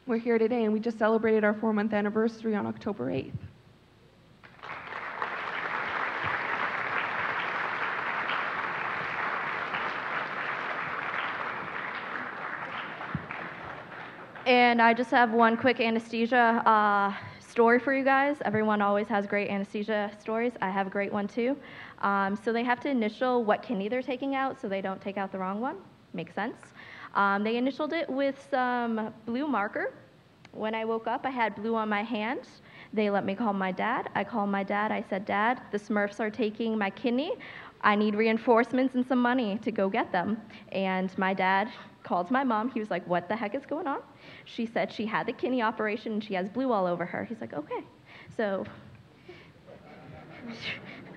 we're here today, and we just celebrated our 4-month anniversary on October 8th. And I just have one quick anesthesia story for you guys. Everyone always has great anesthesia stories. I have a great one too. So they have to initial what kidney they're taking out so they don't take out the wrong one. Makes sense. They initialed it with some blue marker. When I woke up, I had blue on my hand. They let me call my dad. I called my dad. I said, "Dad, the Smurfs are taking my kidney. I need reinforcements and some money to go get them." And my dad called my mom. He was like, "What the heck is going on?" She said she had the kidney operation and she has blue all over her. He's like, "Okay." So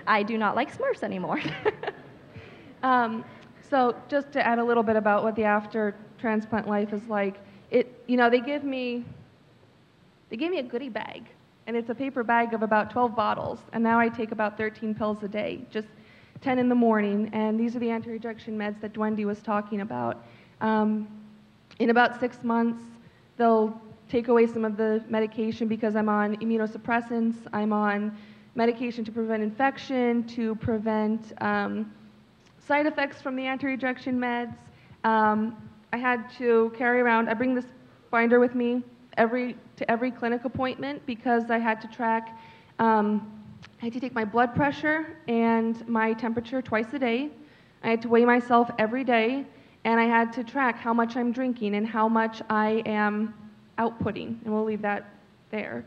I do not like Smurfs anymore. So just to add a little bit about what the after transplant life is like, they gave me a goodie bag, and it's a paper bag of about 12 bottles, and now I take about 13 pills a day, just 10 in the morning, and these are the anti-rejection meds that Dwendy was talking about. In about 6 months, they'll take away some of the medication because I'm on immunosuppressants, I'm on medication to prevent infection, to prevent side effects from the anti-rejection meds. I had to carry around, I bring this binder with me to every clinic appointment because I had to track, I had to take my blood pressure and my temperature twice a day. I had to weigh myself every day, and I had to track how much I'm drinking and how much I am outputting, and we'll leave that there.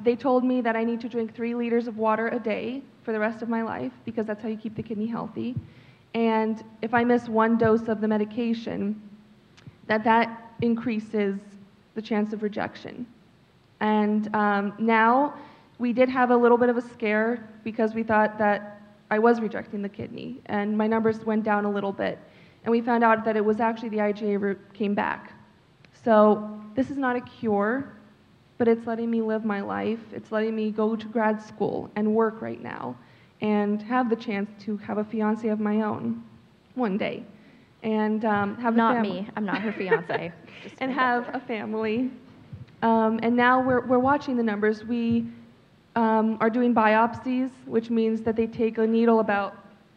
They told me that I need to drink 3 liters of water a day for the rest of my life because that's how you keep the kidney healthy. And if I miss 1 dose of the medication, that increases the chance of rejection. And now we did have a little bit of a scare because we thought that I was rejecting the kidney, and my numbers went down a little bit. And we found out that it was actually the IgA route came back. So this is not a cure, but it's letting me live my life. It's letting me go to grad school and work right now and have the chance to have a fiance of my own one day. And have not me. I'm not her fiance. And have a family. And now we're watching the numbers. We are doing biopsies, which means that they take a needle about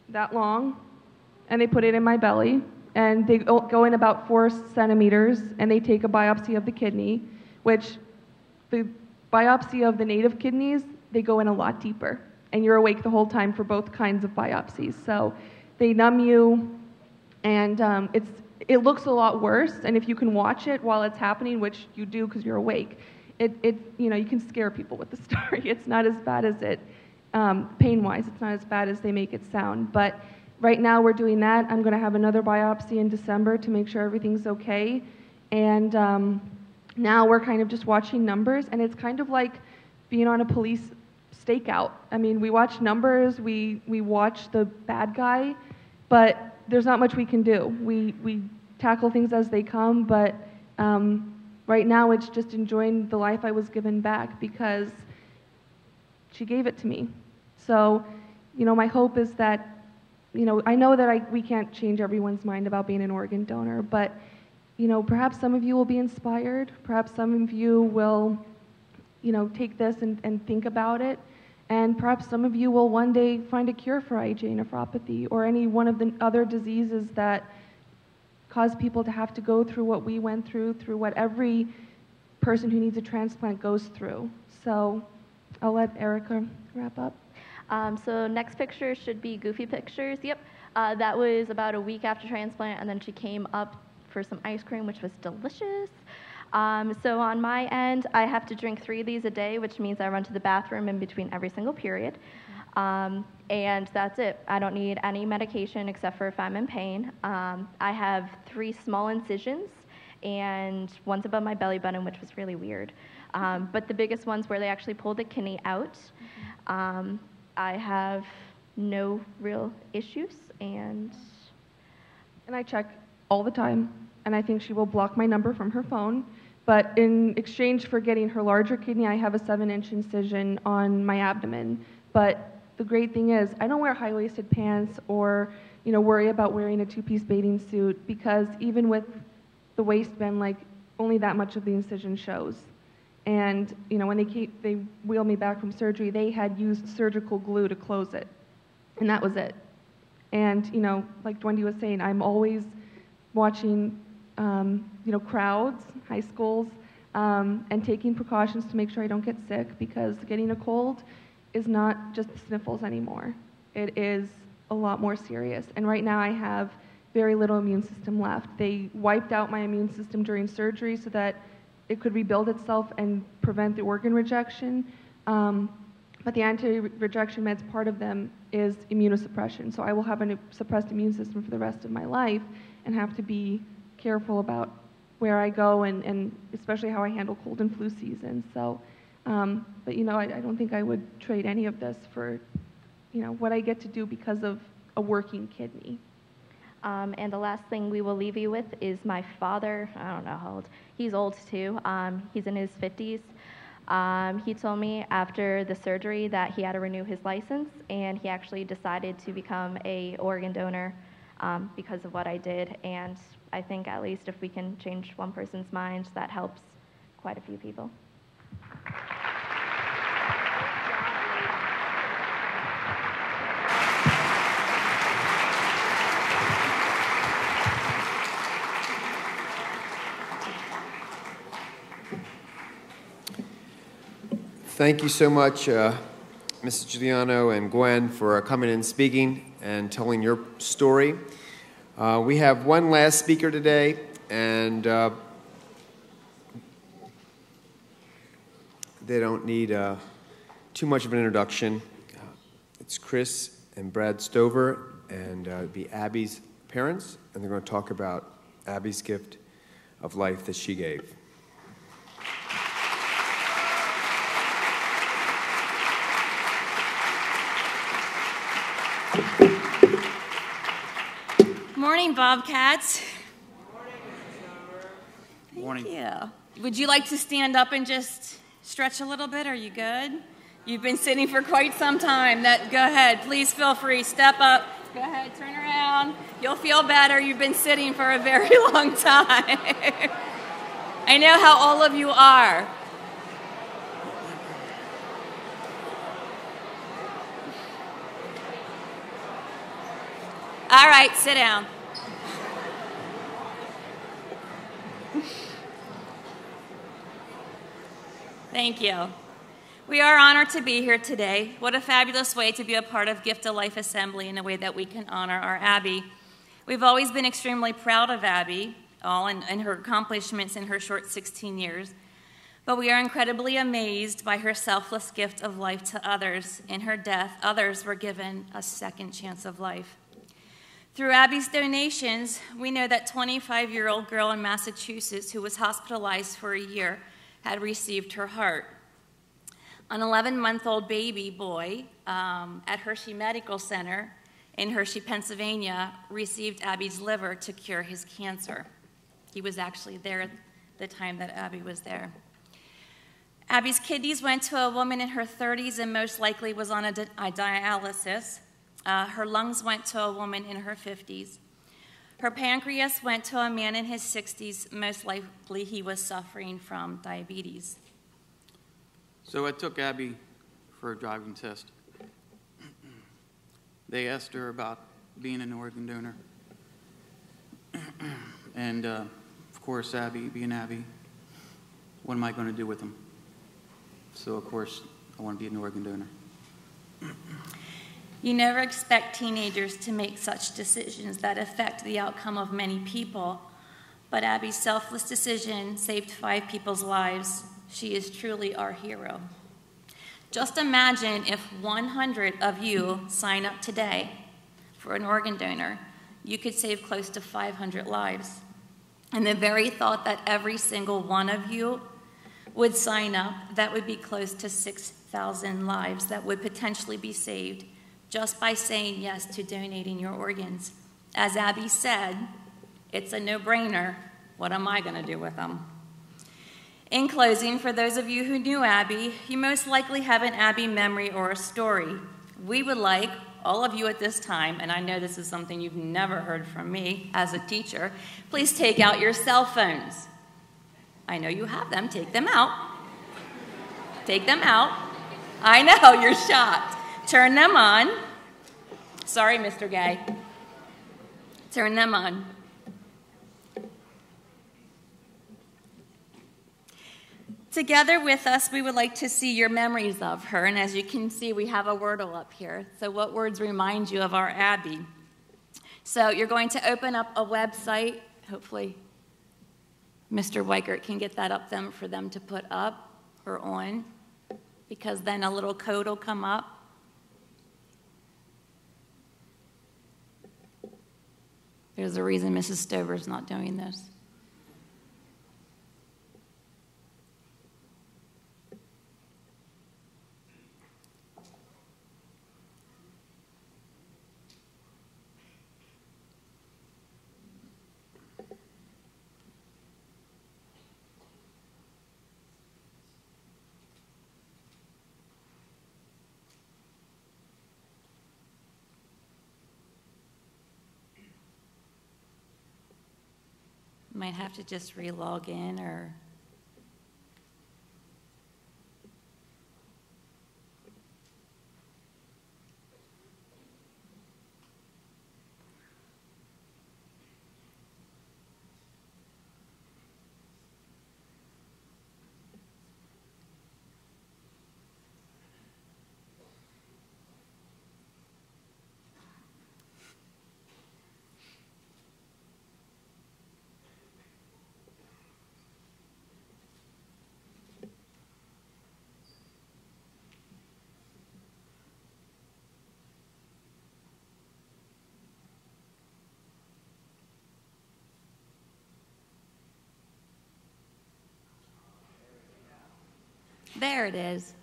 that long, and they put it in my belly, and they go in about 4 centimeters, and they take a biopsy of the kidney, which the biopsy of the native kidneys, they go in a lot deeper, and you're awake the whole time for both kinds of biopsies. So they numb you, and it looks a lot worse, and if you can watch it while it's happening, which you do because you're awake, you can scare people with the story. It's not as bad as it, pain-wise, it's not as bad as they make it sound. But right now we're doing that. I'm going to have another biopsy in December to make sure everything's okay. And now we're kind of just watching numbers, and it's kind of like being on a police stakeout. I mean, we watch numbers, we watch the bad guy, but there's not much we can do. We tackle things as they come, but right now it's just enjoying the life I was given back because she gave it to me. So, my hope is that, I know that we can't change everyone's mind about being an organ donor, but, perhaps some of you will be inspired. Perhaps some of you will, take this and think about it. And perhaps some of you will one day find a cure for IgA nephropathy or any one of the other diseases that cause people to have to go through what we went through what every person who needs a transplant goes through. So I'll let Erica wrap up. So next picture should be Goofy pictures. Yep, that was about a week after transplant, and then she came up for some ice cream, which was delicious. So on my end, I have to drink 3 of these a day, which means I run to the bathroom in between every single period. And that's it. I don't need any medication except for if I'm in pain. I have 3 small incisions, and one's above my belly button, which was really weird. But the biggest one's where they actually pulled the kidney out. I have no real issues, and I check all the time, and I think she will block my number from her phone. But in exchange for getting her larger kidney, I have a 7-inch incision on my abdomen. But the great thing is, I don't wear high-waisted pants or, worry about wearing a 2-piece bathing suit because even with the waistband, only that much of the incision shows. And, when they wheeled me back from surgery, they had used surgical glue to close it. And that was it. And, like Dwendy was saying, I'm always watching, crowds, high schools, and taking precautions to make sure I don't get sick because getting a cold is not just the sniffles anymore. It is a lot more serious. And right now I have very little immune system left. They wiped out my immune system during surgery so that it could rebuild itself and prevent the organ rejection. But the anti-rejection meds, part of them is immunosuppression. So I will have a suppressed immune system for the rest of my life and have to be careful about where I go and especially how I handle cold and flu season. So, but I don't think I would trade any of this for, what I get to do because of a working kidney. And the last thing we will leave you with is my father. I don't know how old. He's old too. He's in his 50s. He told me after the surgery that he had to renew his license, and he actually decided to become an organ donor because of what I did. And I think at least if we can change one person's mind, that helps quite a few people. Thank you so much, Mrs. Juliano and Gwen, for coming and speaking and telling your story. We have one last speaker today, and they don't need too much of an introduction. It's Kris and Brad Stover, and it'd be Abby's parents, and they're going to talk about Abby's gift of life that she gave. Morning, Bobcats. Morning. Thank you. Would you like to stand up and just stretch a little bit? Are you good? You've been sitting for quite some time. Go ahead. Please feel free. Step up. Go ahead. Turn around. You'll feel better. You've been sitting for a very long time. I know how all of you are. All right, sit down. Thank you. We are honored to be here today. What a fabulous way to be a part of Gift of Life Assembly in a way that we can honor our Abby. We've always been extremely proud of Abby, and her accomplishments in her short 16 years. But we are incredibly amazed by her selfless gift of life to others. In her death, others were given a second chance of life. Through Abby's donations, we know that 25-year-old girl in Massachusetts who was hospitalized for a year had received her heart. An 11-month-old baby boy at Hershey Medical Center in Hershey, Pennsylvania, received Abby's liver to cure his cancer. He was actually there at the time that Abby was there. Abby's kidneys went to a woman in her 30s and most likely was on a dialysis. Her lungs went to a woman in her 50s. Her pancreas went to a man in his 60s. Most likely he was suffering from diabetes. So I took Abby for a driving test. They asked her about being an organ donor. And of course, Abby, being Abby, what am I going to do with them? So of course, I want to be an organ donor. You never expect teenagers to make such decisions that affect the outcome of many people, but Abby's selfless decision saved 5 people's lives. She is truly our hero. Just imagine if 100 of you sign up today for an organ donor, you could save close to 500 lives. And the very thought that every single one of you would sign up, that would be close to 6,000 lives that would potentially be saved just by saying yes to donating your organs. As Abby said, it's a no-brainer. What am I going to do with them? In closing, for those of you who knew Abby, you most likely have an Abby memory or a story. We would like all of you at this time, and I know this is something you've never heard from me as a teacher, please take out your cell phones. I know you have them. Take them out. Take them out. I know, you're shocked. Turn them on. Sorry, Mr. Gay. Turn them on. Together with us, we would like to see your memories of her. And as you can see, we have a Wordle up here. So what words remind you of our Abby? So you're going to open up a website. Hopefully Mr. Weikert can get that up for them to put up or on, because then a little code will come up. There's a reason Mrs. Stover's not doing this. Might have to just re-log in or... There it is.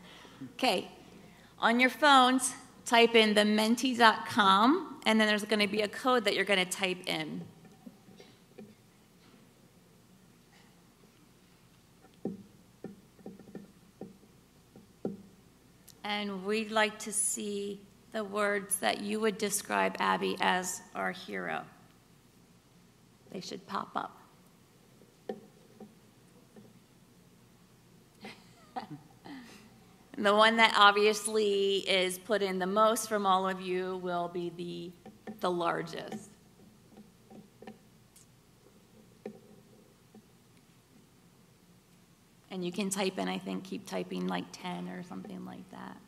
Okay, on your phones, type in thementi.com, and then there's going to be a code that you're going to type in. And we'd like to see the words that you would describe Abby as our hero. They should pop up. The one that obviously is put in the most from all of you will be the largest. And you can type in, I think, keep typing like 10 or something like that.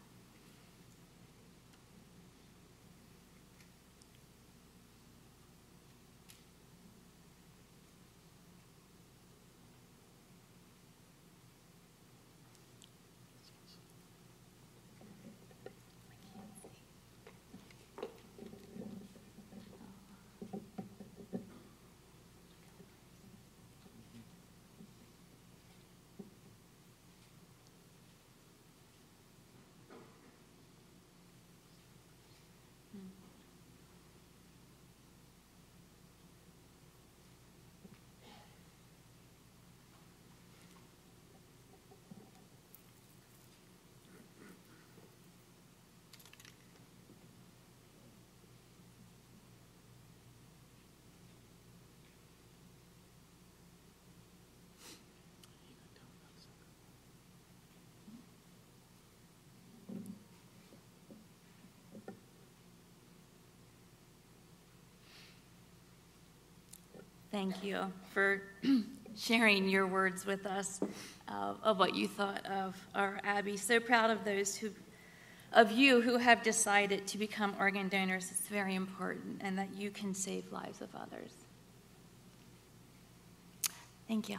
thank you for sharing your words with us of what you thought of our Abbey. So proud of those of you who have decided to become organ donors. It's very important, and that you can save lives of others. Thank you.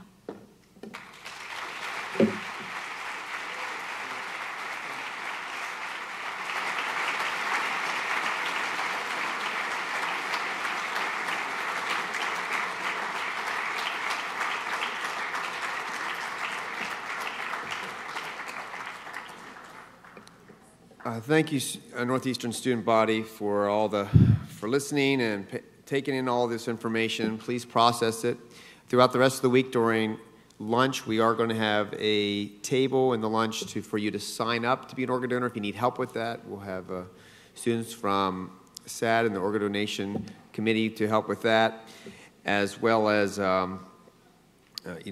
Thank you, Northeastern student body, for listening and taking in all this information. Please process it. Throughout the rest of the week during lunch, we are going to have a table in the lunch for you to sign up to be an organ donor. If you need help with that, we'll have students from SAD and the organ donation committee to help with that, as well as if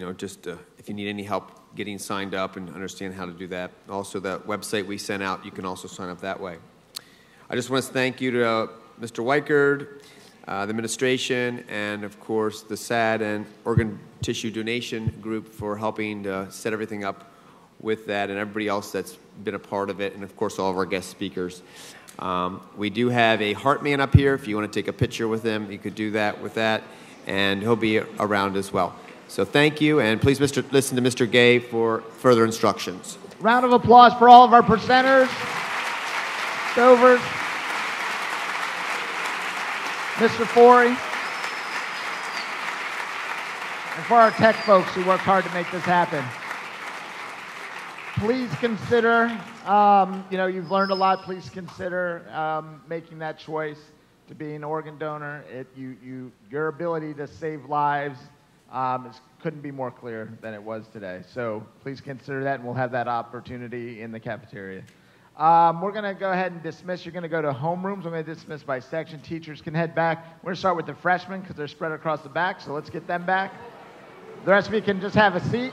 you need any help getting signed up and understand how to do that. Also, the website we sent out, you can also sign up that way. I just want to thank you to Mr. Weikert, the administration, and of course the SAD and organ tissue donation group for helping to set everything up with that, and everybody else that's been a part of it, and of course all of our guest speakers. We do have a heart man up here. If you want to take a picture with him, you could do that with that, and he'll be around as well. So thank you, and please listen to Mr. Gay for further instructions. Round of applause for all of our presenters, Stovers, Mr. Forry, and for our tech folks who worked hard to make this happen. Please consider, you've learned a lot. Please consider making that choice to be an organ donor. Your ability to save lives couldn't be more clear than it was today. So please consider that, and we'll have that opportunity in the cafeteria. We're going to go ahead and dismiss. You're going to go to homerooms. I'm going to dismiss by section. Teachers can head back. We're going to start with the freshmen because they're spread across the back, so let's get them back. The rest of you can just have a seat.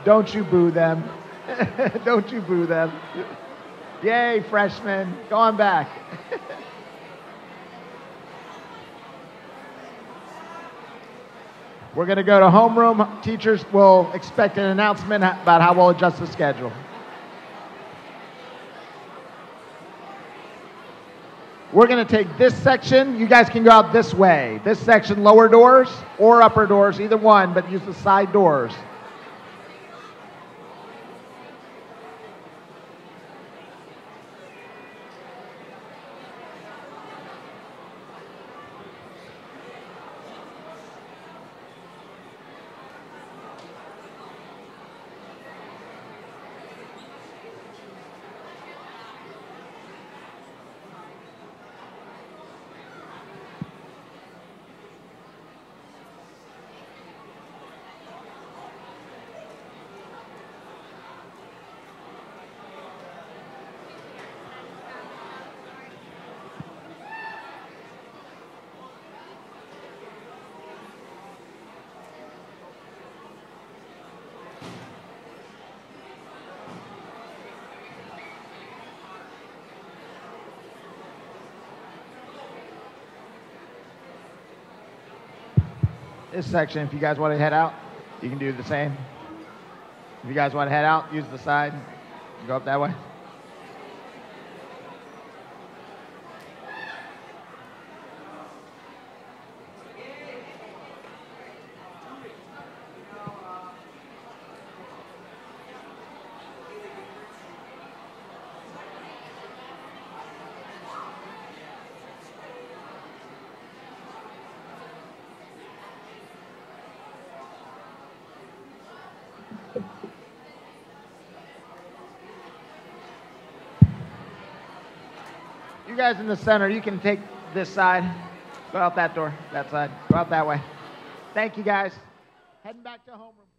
Don't you boo them. Don't you boo them. Yay, freshmen. Go on back. We're going to go to homeroom. Teachers will expect an announcement about how we'll adjust the schedule. We're going to take this section. You guys can go out this way. This section, lower doors or upper doors, either one, but use the side doors. This section, if you guys want to head out, you can do the same. If you guys want to head out, use the side. Go up that way. You guys in the center, you can take this side. Go out that door, that side. Go out that way. Thank you, guys. Heading back to homeroom.